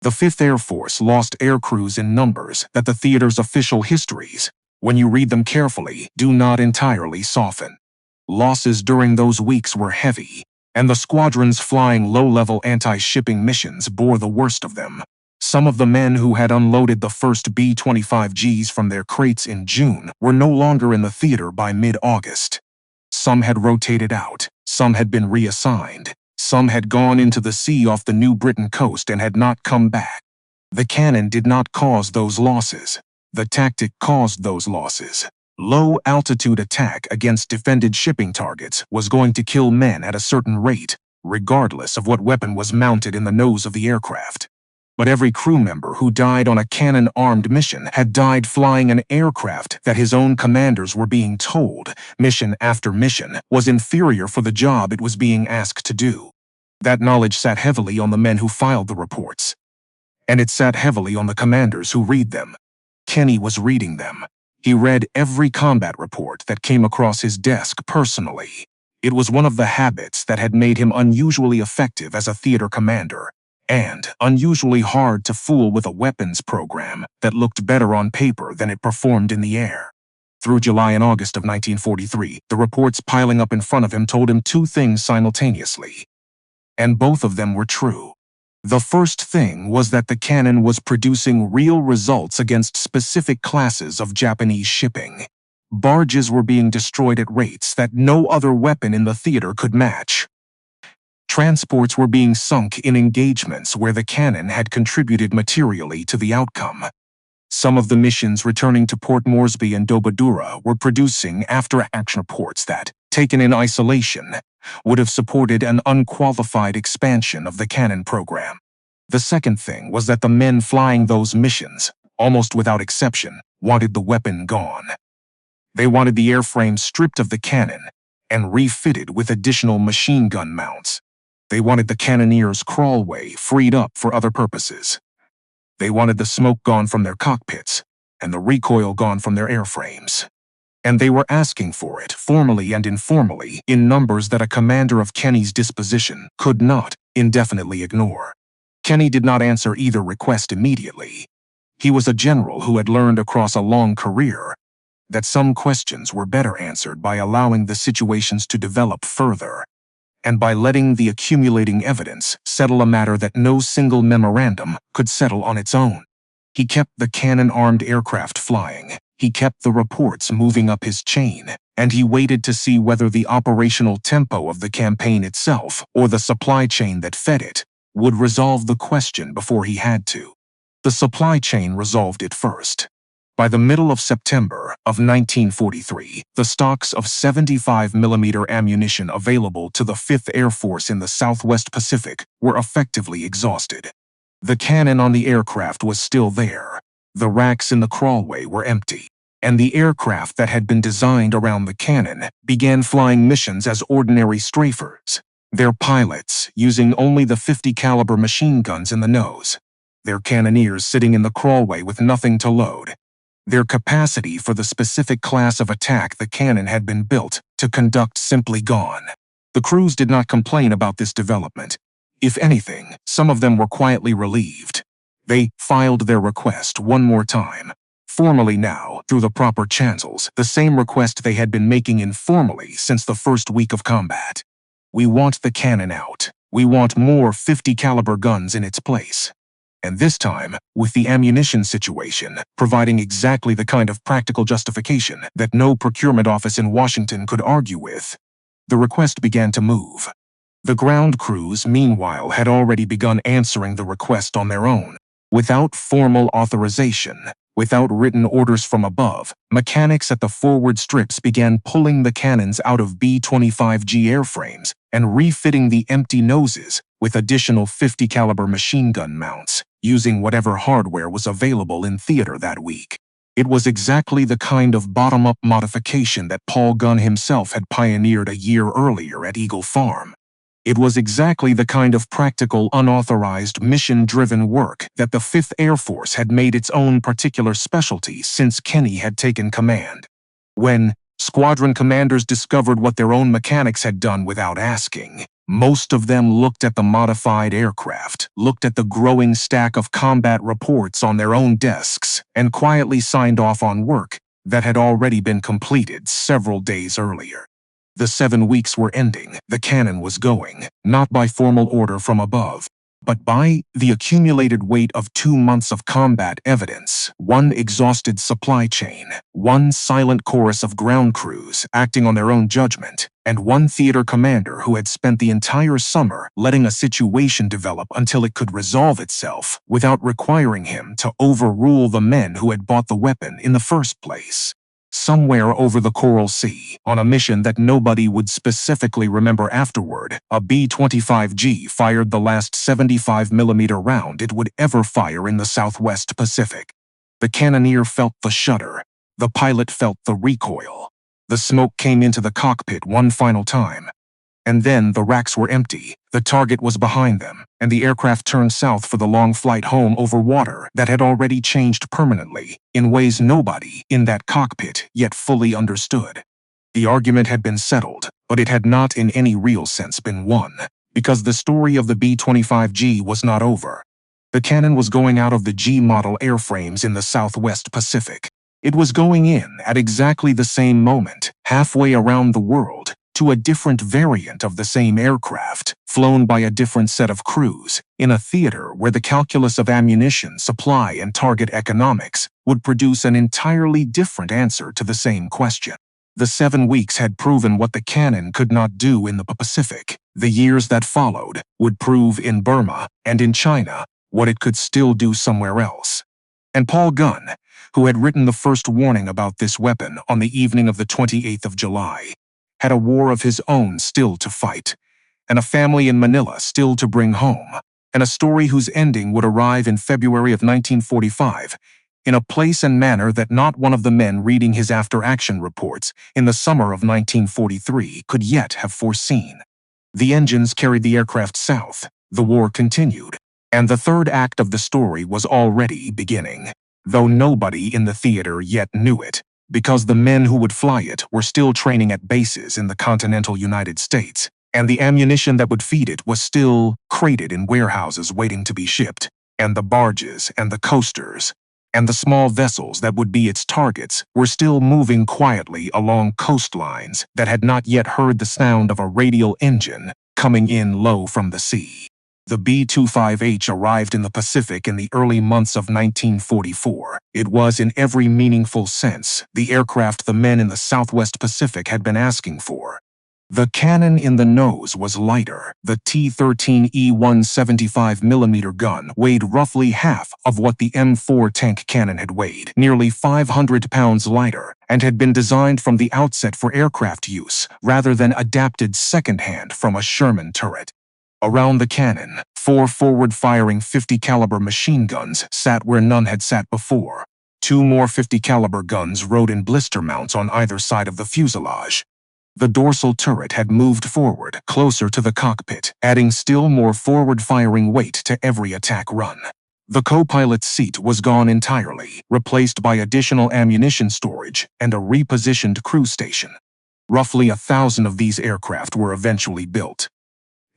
The 5th Air Force lost air crews in numbers that the theater's official histories, when you read them carefully, do not entirely soften. Losses during those weeks were heavy, and the squadrons flying low-level anti-shipping missions bore the worst of them. Some of the men who had unloaded the first B-25Gs from their crates in June were no longer in the theater by mid-August. Some had rotated out, some had been reassigned, some had gone into the sea off the New Britain coast and had not come back. The cannon did not cause those losses. The tactic caused those losses. Low-altitude attack against defended shipping targets was going to kill men at a certain rate, regardless of what weapon was mounted in the nose of the aircraft. But every crew member who died on a cannon-armed mission had died flying an aircraft that his own commanders were being told, mission after mission, was inferior for the job it was being asked to do. That knowledge sat heavily on the men who filed the reports. And it sat heavily on the commanders who read them. Kenney was reading them. He read every combat report that came across his desk personally. It was one of the habits that had made him unusually effective as a theater commander, and unusually hard to fool with a weapons program that looked better on paper than it performed in the air. Through July and August of 1943, the reports piling up in front of him told him two things simultaneously. And both of them were true. The first thing was that the cannon was producing real results against specific classes of Japanese shipping. Barges were being destroyed at rates that no other weapon in the theater could match. Transports were being sunk in engagements where the cannon had contributed materially to the outcome. Some of the missions returning to Port Moresby and Dobadura were producing after-action reports that, taken in isolation, would have supported an unqualified expansion of the cannon program. The second thing was that the men flying those missions, almost without exception, wanted the weapon gone. They wanted the airframe stripped of the cannon and refitted with additional machine gun mounts. They wanted the cannoneer's crawlway freed up for other purposes. They wanted the smoke gone from their cockpits and the recoil gone from their airframes. And they were asking for it, formally and informally, in numbers that a commander of Kenney's disposition could not indefinitely ignore. Kenney did not answer either request immediately. He was a general who had learned across a long career that some questions were better answered by allowing the situations to develop further, and by letting the accumulating evidence settle a matter that no single memorandum could settle on its own. He kept the cannon-armed aircraft flying. He kept the reports moving up his chain, and he waited to see whether the operational tempo of the campaign itself, or the supply chain that fed it, would resolve the question before he had to. The supply chain resolved it first. By the middle of September of 1943, the stocks of 75mm ammunition available to the 5th Air Force in the Southwest Pacific were effectively exhausted. The cannon on the aircraft was still there. The racks in the crawlway were empty, and the aircraft that had been designed around the cannon began flying missions as ordinary strafers, their pilots using only the 50 caliber machine guns in the nose, their cannoneers sitting in the crawlway with nothing to load. Their capacity for the specific class of attack the cannon had been built to conduct simply gone. The crews did not complain about this development. If anything, some of them were quietly relieved. They filed their request one more time, formally now, through the proper channels, the same request they had been making informally since the first week of combat. We want the cannon out. We want more 50 caliber guns in its place. And this time, with the ammunition situation providing exactly the kind of practical justification that no procurement office in Washington could argue with, the request began to move. The ground crews, meanwhile, had already begun answering the request on their own. Without formal authorization, without written orders from above, mechanics at the forward strips began pulling the cannons out of B-25G airframes and refitting the empty noses with additional 50 caliber machine gun mounts, using whatever hardware was available in theater that week. It was exactly the kind of bottom-up modification that Paul Gunn himself had pioneered a year earlier at Eagle Farm. It was exactly the kind of practical, unauthorized, mission-driven work that the 5th Air Force had made its own particular specialty since Kenney had taken command. When squadron commanders discovered what their own mechanics had done without asking, most of them looked at the modified aircraft, looked at the growing stack of combat reports on their own desks, and quietly signed off on work that had already been completed several days earlier. The 7 weeks were ending. The cannon was going, not by formal order from above, but by the accumulated weight of 2 months of combat evidence, one exhausted supply chain, one silent chorus of ground crews acting on their own judgment, and one theater commander who had spent the entire summer letting a situation develop until it could resolve itself without requiring him to overrule the men who had bought the weapon in the first place. Somewhere over the Coral Sea, on a mission that nobody would specifically remember afterward, a B-25G fired the last 75mm round it would ever fire in the Southwest Pacific. The cannoneer felt the shudder. The pilot felt the recoil. The smoke came into the cockpit one final time. And then the racks were empty, the target was behind them, and the aircraft turned south for the long flight home over water that had already changed permanently, in ways nobody in that cockpit yet fully understood. The argument had been settled, but it had not in any real sense been won, because the story of the B-25G was not over. The cannon was going out of the G-model airframes in the Southwest Pacific. It was going in at exactly the same moment, halfway around the world, to a different variant of the same aircraft, flown by a different set of crews, in a theater where the calculus of ammunition supply and target economics would produce an entirely different answer to the same question. The 7 weeks had proven what the cannon could not do in the Pacific. The years that followed would prove in Burma and in China what it could still do somewhere else. And Paul Gunn, who had written the first warning about this weapon on the evening of the 28th of July, had a war of his own still to fight, and a family in Manila still to bring home, and a story whose ending would arrive in February of 1945, in a place and manner that not one of the men reading his after-action reports in the summer of 1943 could yet have foreseen. The engines carried the aircraft south, the war continued, and the third act of the story was already beginning, though nobody in the theater yet knew it, because the men who would fly it were still training at bases in the continental United States, and the ammunition that would feed it was still crated in warehouses waiting to be shipped, and the barges and the coasters and the small vessels that would be its targets were still moving quietly along coastlines that had not yet heard the sound of a radial engine coming in low from the sea. The B-25H arrived in the Pacific in the early months of 1944. It was, in every meaningful sense, the aircraft the men in the Southwest Pacific had been asking for. The cannon in the nose was lighter. The T-13E1 75mm gun weighed roughly half of what the M4 tank cannon had weighed, nearly 500 pounds lighter, and had been designed from the outset for aircraft use, rather than adapted second-hand from a Sherman turret. Around the cannon, 4 forward-firing 50-caliber machine guns sat where none had sat before. 2 more 50-caliber guns rode in blister mounts on either side of the fuselage. The dorsal turret had moved forward, closer to the cockpit, adding still more forward-firing weight to every attack run. The co-pilot's seat was gone entirely, replaced by additional ammunition storage and a repositioned crew station. Roughly 1,000 of these aircraft were eventually built.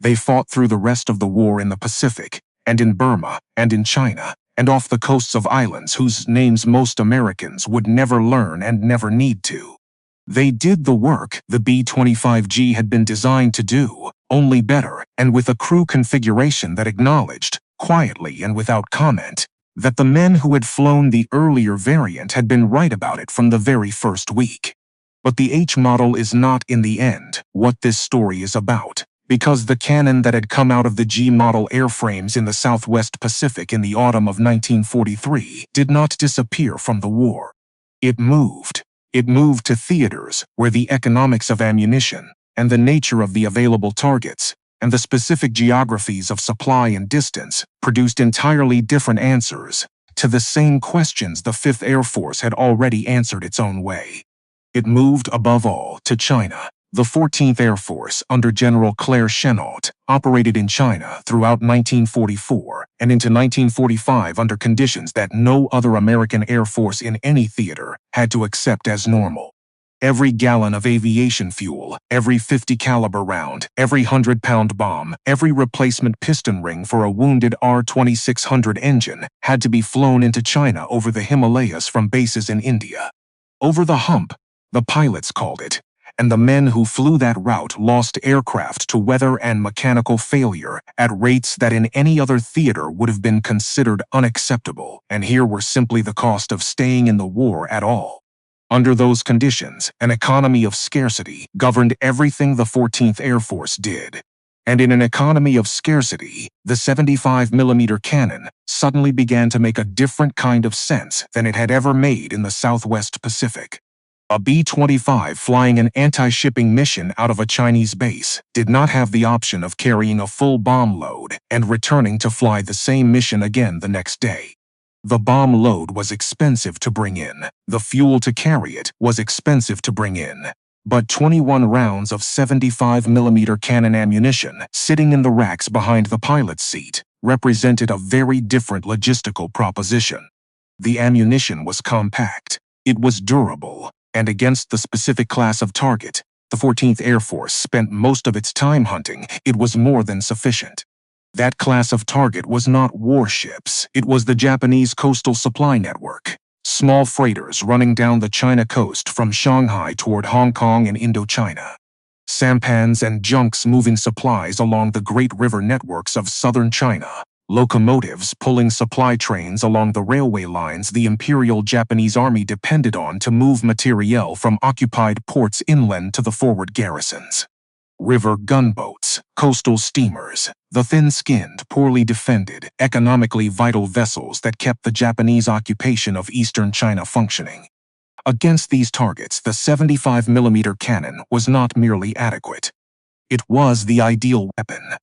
They fought through the rest of the war in the Pacific, and in Burma, and in China, and off the coasts of islands whose names most Americans would never learn and never need to. They did the work the B-25G had been designed to do, only better, and with a crew configuration that acknowledged, quietly and without comment, that the men who had flown the earlier variant had been right about it from the very first week. But the H model is not, in the end, what this story is about, because the cannon that had come out of the G-model airframes in the Southwest Pacific in the autumn of 1943 did not disappear from the war. It moved. It moved to theaters where the economics of ammunition, and the nature of the available targets, and the specific geographies of supply and distance produced entirely different answers to the same questions the 5th Air Force had already answered its own way. It moved, above all, to China. The 14th Air Force, under General Claire Chennault, operated in China throughout 1944 and into 1945 under conditions that no other American Air Force in any theater had to accept as normal. Every gallon of aviation fuel, every 50-caliber round, every 100-pound bomb, every replacement piston ring for a wounded R-2600 engine had to be flown into China over the Himalayas from bases in India. Over the hump, the pilots called it, and the men who flew that route lost aircraft to weather and mechanical failure at rates that in any other theater would have been considered unacceptable, and here were simply the cost of staying in the war at all. Under those conditions, an economy of scarcity governed everything the 14th Air Force did. And in an economy of scarcity, the 75mm cannon suddenly began to make a different kind of sense than it had ever made in the Southwest Pacific. A B-25 flying an anti-shipping mission out of a Chinese base did not have the option of carrying a full bomb load and returning to fly the same mission again the next day. The bomb load was expensive to bring in. The fuel to carry it was expensive to bring in. But 21 rounds of 75mm cannon ammunition sitting in the racks behind the pilot's seat represented a very different logistical proposition. The ammunition was compact, it was durable, and against the specific class of target the 14th Air Force spent most of its time hunting, it was more than sufficient. That class of target was not warships, it was the Japanese coastal supply network. Small freighters running down the China coast from Shanghai toward Hong Kong and Indochina. Sampans and junks moving supplies along the great river networks of southern China. Locomotives pulling supply trains along the railway lines the Imperial Japanese Army depended on to move materiel from occupied ports inland to the forward garrisons. River gunboats, coastal steamers, the thin-skinned, poorly defended, economically vital vessels that kept the Japanese occupation of eastern China functioning. Against these targets, the 75mm cannon was not merely adequate. It was the ideal weapon.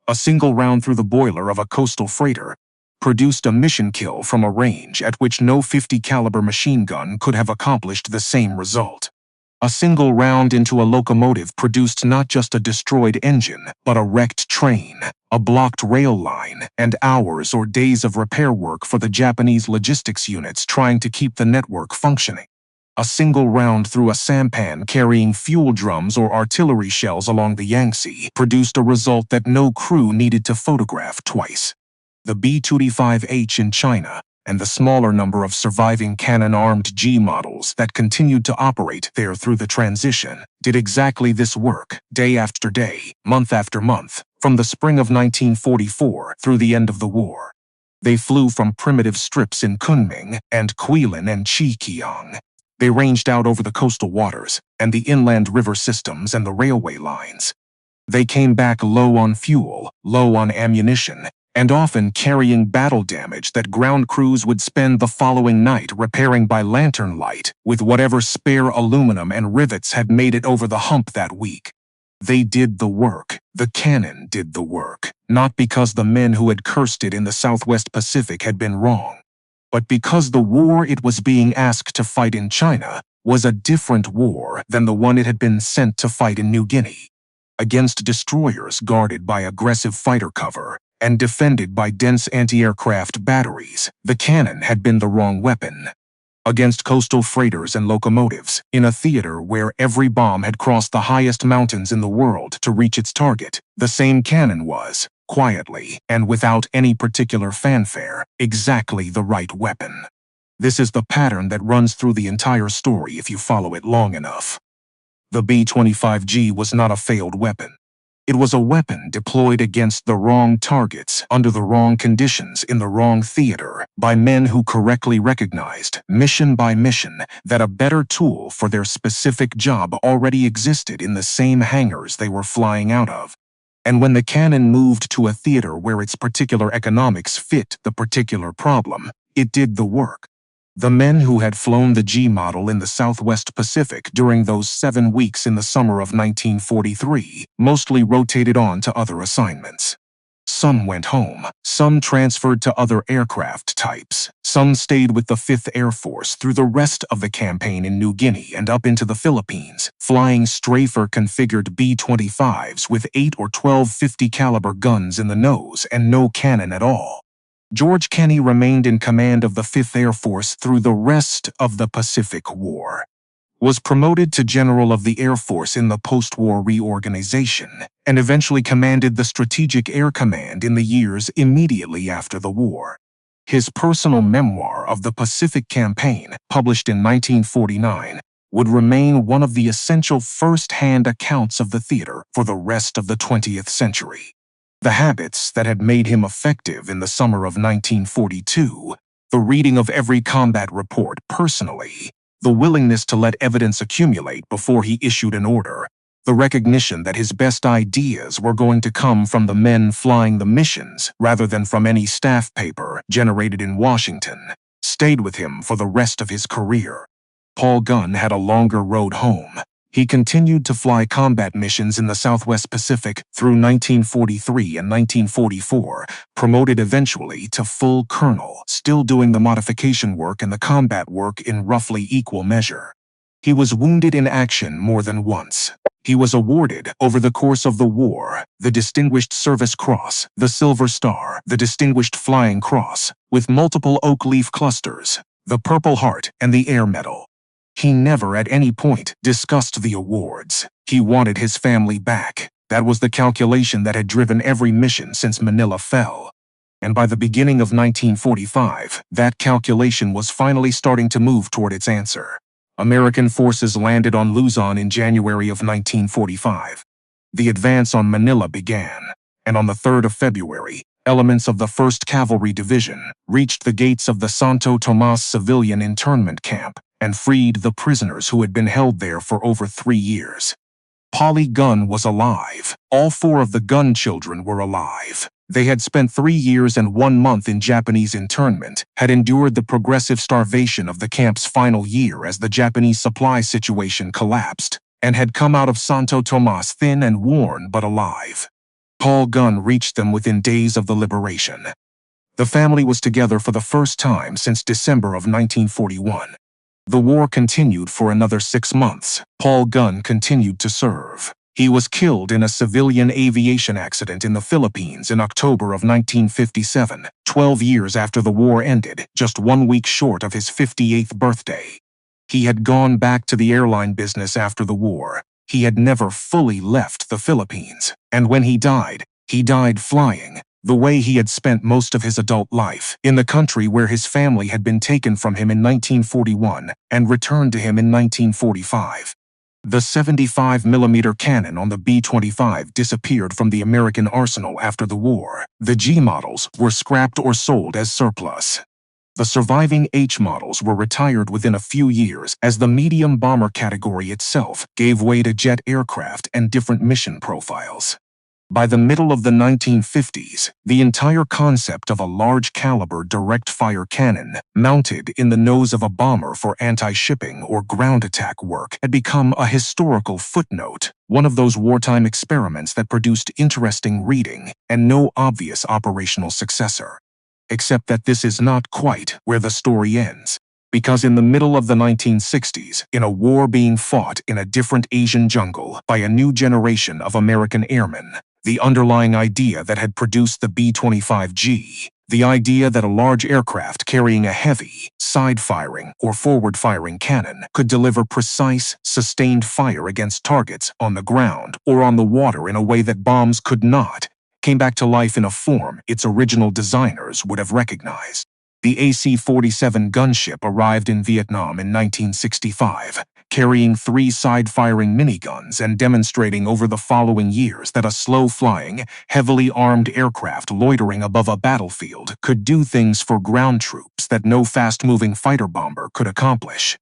A single round through the boiler of a coastal freighter produced a mission kill from a range at which no .50 caliber machine gun could have accomplished the same result. A single round into a locomotive produced not just a destroyed engine, but a wrecked train, a blocked rail line, and hours or days of repair work for the Japanese logistics units trying to keep the network functioning. A single round through a sampan carrying fuel drums or artillery shells along the Yangtze produced a result that no crew needed to photograph twice. The B-25H in China, and the smaller number of surviving cannon-armed G models that continued to operate there through the transition, did exactly this work, day after day, month after month, from the spring of 1944 through the end of the war. They flew from primitive strips in Kunming and Guilin and Chekiang. They ranged out over the coastal waters and the inland river systems and the railway lines. They came back low on fuel, low on ammunition, and often carrying battle damage that ground crews would spend the following night repairing by lantern light with whatever spare aluminum and rivets had made it over the hump that week. They did the work. The cannon did the work, not because the men who had cursed it in the Southwest Pacific had been wrong, but because the war it was being asked to fight in China was a different war than the one it had been sent to fight in New Guinea. Against destroyers guarded by aggressive fighter cover and defended by dense anti-aircraft batteries, the cannon had been the wrong weapon. Against coastal freighters and locomotives, in a theater where every bomb had crossed the highest mountains in the world to reach its target, the same cannon was, quietly and without any particular fanfare, exactly the right weapon. This is the pattern that runs through the entire story if you follow it long enough. The B-25G was not a failed weapon. It was a weapon deployed against the wrong targets, under the wrong conditions, in the wrong theater, by men who correctly recognized, mission by mission, that a better tool for their specific job already existed in the same hangars they were flying out of. And when the cannon moved to a theater where its particular economics fit the particular problem, it did the work. The men who had flown the G model in the Southwest Pacific during those 7 weeks in the summer of 1943 mostly rotated on to other assignments. Some went home, some transferred to other aircraft types, some stayed with the 5th Air Force through the rest of the campaign in New Guinea and up into the Philippines, flying Strafer-configured B-25s with 8 or 12 .50 caliber guns in the nose and no cannon at all. George Kenney remained in command of the 5th Air Force through the rest of the Pacific War, was promoted to General of the Air Force in the post-war reorganization, and eventually commanded the Strategic Air Command in the years immediately after the war. His personal memoir of the Pacific Campaign, published in 1949, would remain one of the essential first-hand accounts of the theater for the rest of the 20th century. The habits that had made him effective in the summer of 1942, the reading of every combat report personally, the willingness to let evidence accumulate before he issued an order, the recognition that his best ideas were going to come from the men flying the missions rather than from any staff paper generated in Washington, stayed with him for the rest of his career. Paul Gunn had a longer road home. He continued to fly combat missions in the Southwest Pacific through 1943 and 1944, promoted eventually to full colonel, still doing the modification work and the combat work in roughly equal measure. He was wounded in action more than once. He was awarded, over the course of the war, the Distinguished Service Cross, the Silver Star, the Distinguished Flying Cross, with multiple oak leaf clusters, the Purple Heart, and the Air Medal. He never at any point discussed the awards. He wanted his family back. That was the calculation that had driven every mission since Manila fell. And by the beginning of 1945, that calculation was finally starting to move toward its answer. American forces landed on Luzon in January of 1945. The advance on Manila began, and on the 3rd of February, elements of the 1st Cavalry Division reached the gates of the Santo Tomas civilian internment camp and freed the prisoners who had been held there for over 3 years. Polly Gunn was alive. All 4 of the Gunn children were alive. They had spent 3 years and 1 month in Japanese internment, had endured the progressive starvation of the camp's final year as the Japanese supply situation collapsed, and had come out of Santo Tomas thin and worn but alive. Paul Gunn reached them within days of the liberation. The family was together for the first time since December of 1941. The war continued for another 6 months. Paul Gunn continued to serve. He was killed in a civilian aviation accident in the Philippines in October of 1957, 12 years after the war ended, just 1 week short of his 58th birthday. He had gone back to the airline business after the war. He had never fully left the Philippines, and when he died flying, the way he had spent most of his adult life, in the country where his family had been taken from him in 1941 and returned to him in 1945. The 75mm cannon on the B-25 disappeared from the American arsenal after the war. The G models were scrapped or sold as surplus. The surviving H models were retired within a few years as the medium bomber category itself gave way to jet aircraft and different mission profiles. By the middle of the 1950s, the entire concept of a large-caliber direct-fire cannon mounted in the nose of a bomber for anti-shipping or ground attack work had become a historical footnote, one of those wartime experiments that produced interesting reading and no obvious operational successor. Except that this is not quite where the story ends, because in the middle of the 1960s, in a war being fought in a different Asian jungle by a new generation of American airmen, the underlying idea that had produced the B-25G, the idea that a large aircraft carrying a heavy, side-firing or forward-firing cannon could deliver precise, sustained fire against targets on the ground or on the water in a way that bombs could not, came back to life in a form its original designers would have recognized. The AC-47 gunship arrived in Vietnam in 1965, carrying 3 side-firing miniguns and demonstrating over the following years that a slow-flying, heavily armed aircraft loitering above a battlefield could do things for ground troops that no fast-moving fighter bomber could accomplish.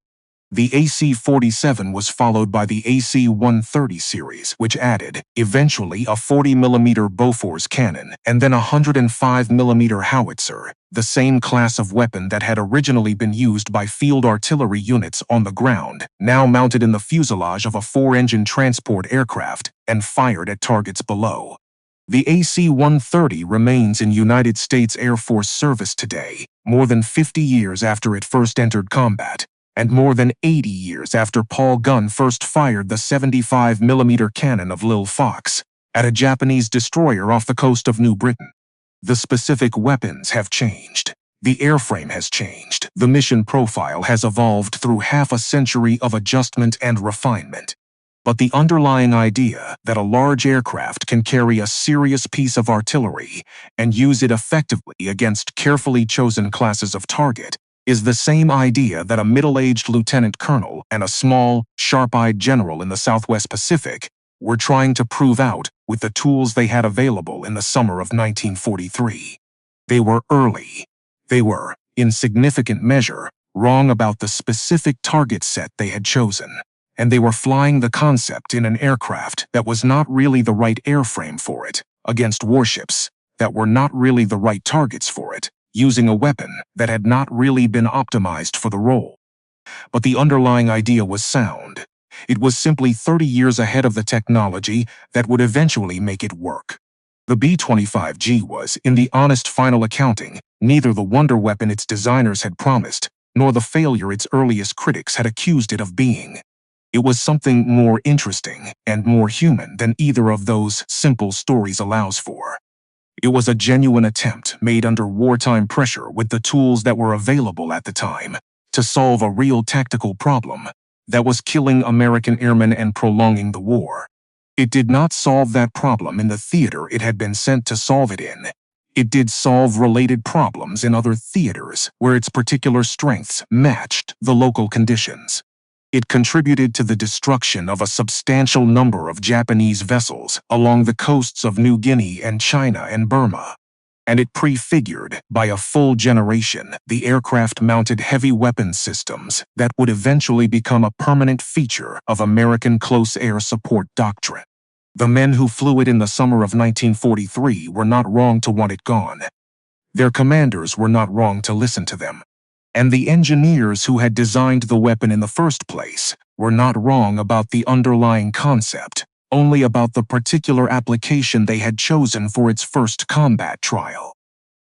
The AC-47 was followed by the AC-130 series, which added, eventually, a 40mm Bofors cannon and then a 105mm howitzer, the same class of weapon that had originally been used by field artillery units on the ground, now mounted in the fuselage of a 4-engine transport aircraft and fired at targets below. The AC-130 remains in United States Air Force service today, more than 50 years after it first entered combat, and more than 80 years after Paul Gunn first fired the 75mm cannon of Lil Fox at a Japanese destroyer off the coast of New Britain. The specific weapons have changed. The airframe has changed. The mission profile has evolved through half a century of adjustment and refinement. But the underlying idea that a large aircraft can carry a serious piece of artillery and use it effectively against carefully chosen classes of target is the same idea that a middle-aged lieutenant colonel and a small, sharp-eyed general in the Southwest Pacific were trying to prove out with the tools they had available in the summer of 1943. They were early. They were, in significant measure, wrong about the specific target set they had chosen, and they were flying the concept in an aircraft that was not really the right airframe for it, against warships that were not really the right targets for it, using a weapon that had not really been optimized for the role. But the underlying idea was sound. It was simply 30 years ahead of the technology that would eventually make it work. The B-25G was, in the honest final accounting, neither the wonder weapon its designers had promised, nor the failure its earliest critics had accused it of being. It was something more interesting and more human than either of those simple stories allows for. It was a genuine attempt made under wartime pressure with the tools that were available at the time to solve a real tactical problem that was killing American airmen and prolonging the war. It did not solve that problem in the theater it had been sent to solve it in. It did solve related problems in other theaters where its particular strengths matched the local conditions. It contributed to the destruction of a substantial number of Japanese vessels along the coasts of New Guinea and China and Burma. And it prefigured, by a full generation, the aircraft-mounted heavy weapons systems that would eventually become a permanent feature of American close air support doctrine. The men who flew it in the summer of 1943 were not wrong to want it gone. Their commanders were not wrong to listen to them. And the engineers who had designed the weapon in the first place were not wrong about the underlying concept, only about the particular application they had chosen for its first combat trial.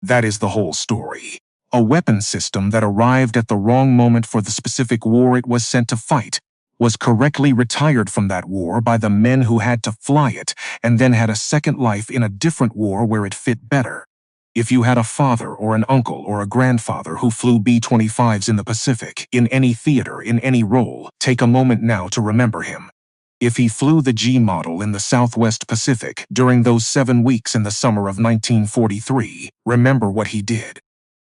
That is the whole story. A weapon system that arrived at the wrong moment for the specific war it was sent to fight was correctly retired from that war by the men who had to fly it and then had a second life in a different war where it fit better. If you had a father or an uncle or a grandfather who flew B-25s in the Pacific, in any theater, in any role, take a moment now to remember him. If he flew the G model in the Southwest Pacific during those 7 weeks in the summer of 1943, remember what he did.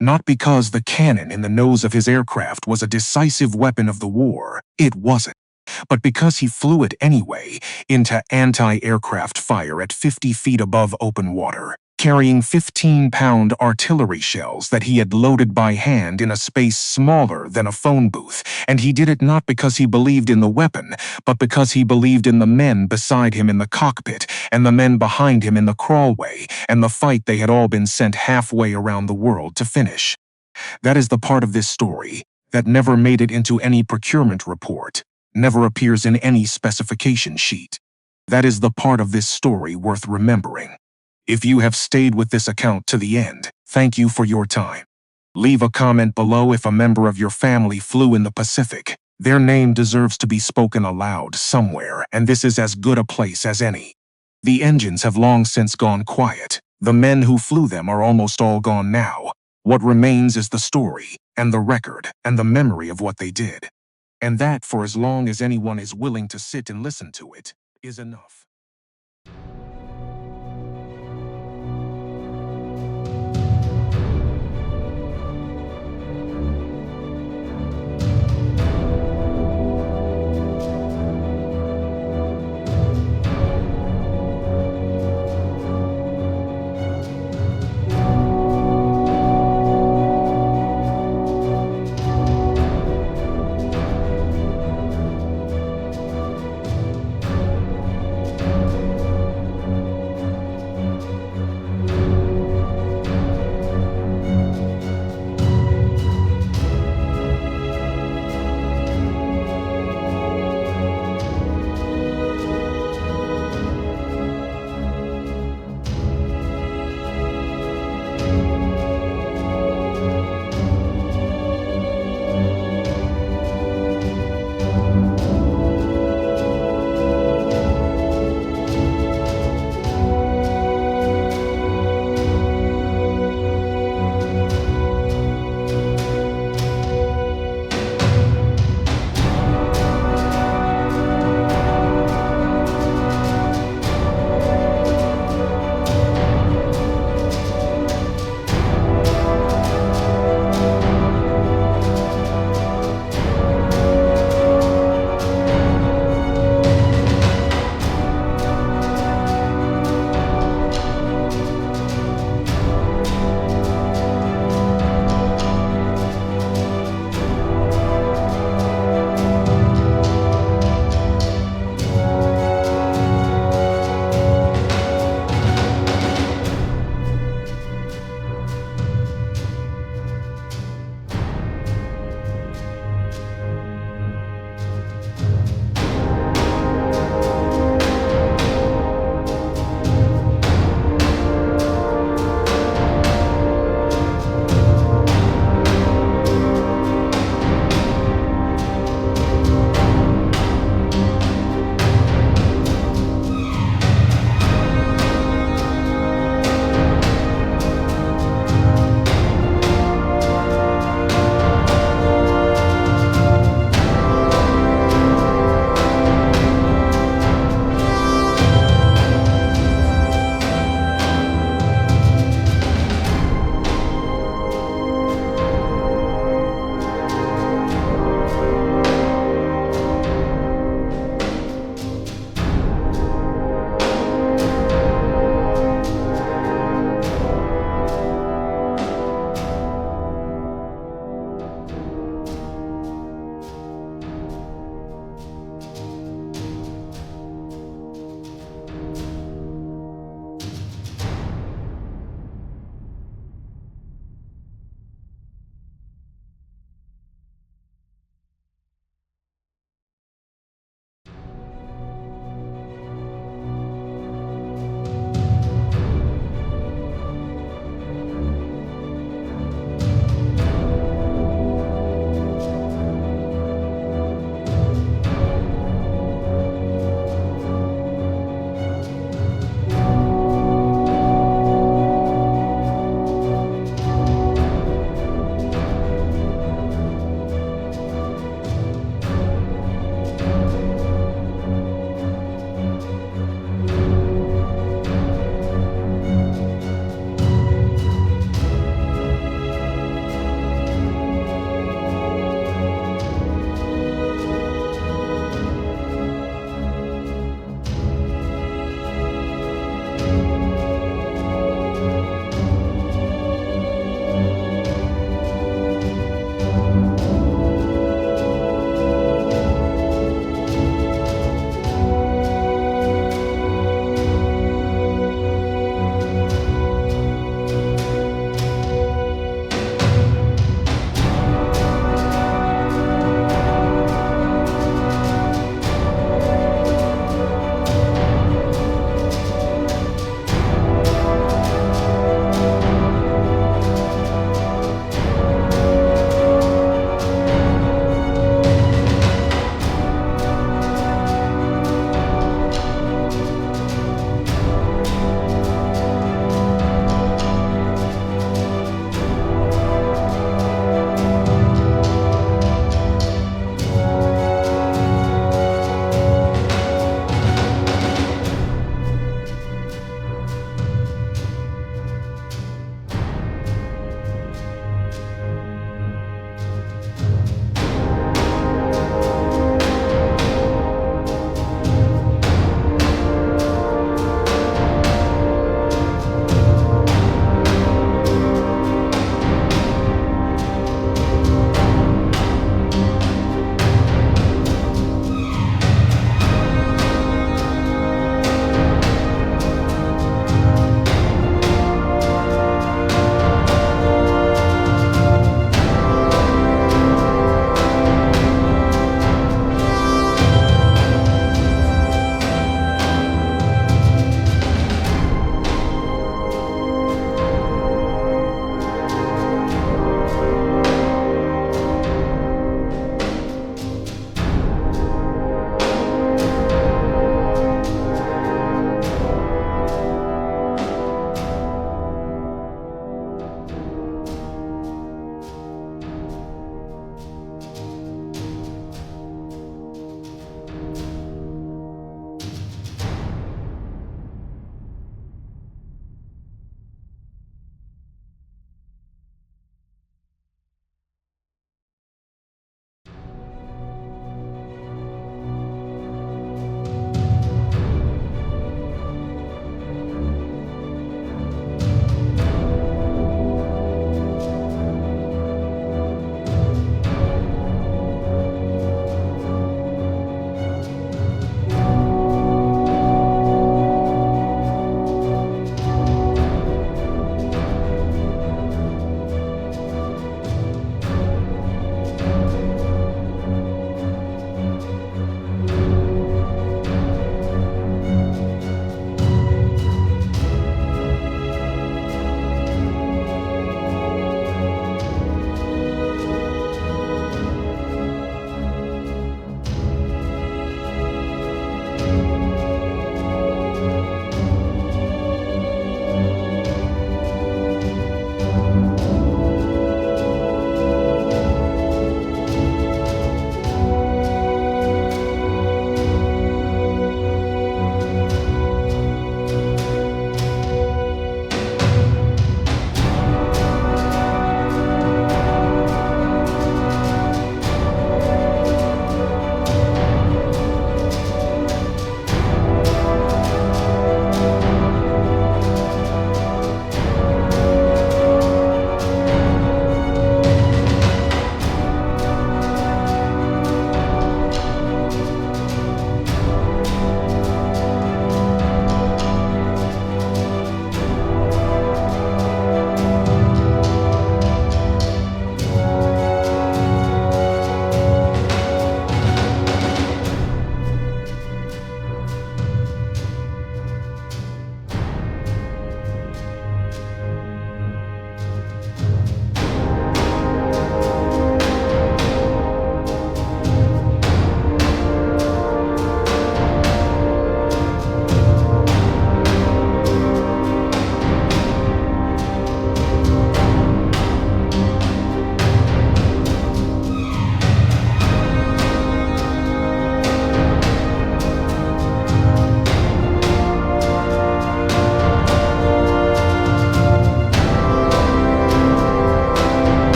Not because the cannon in the nose of his aircraft was a decisive weapon of the war, it wasn't, but because he flew it anyway into anti-aircraft fire at 50 feet above open water, carrying 15-pound artillery shells that he had loaded by hand in a space smaller than a phone booth, and he did it not because he believed in the weapon, but because he believed in the men beside him in the cockpit, and the men behind him in the crawlway, and the fight they had all been sent halfway around the world to finish. That is the part of this story that never made it into any procurement report, never appears in any specification sheet. That is the part of this story worth remembering. If you have stayed with this account to the end, thank you for your time. Leave a comment below if a member of your family flew in the Pacific. Their name deserves to be spoken aloud somewhere, and this is as good a place as any. The engines have long since gone quiet. The men who flew them are almost all gone now. What remains is the story, and the record, and the memory of what they did. And that, for as long as anyone is willing to sit and listen to it, is enough.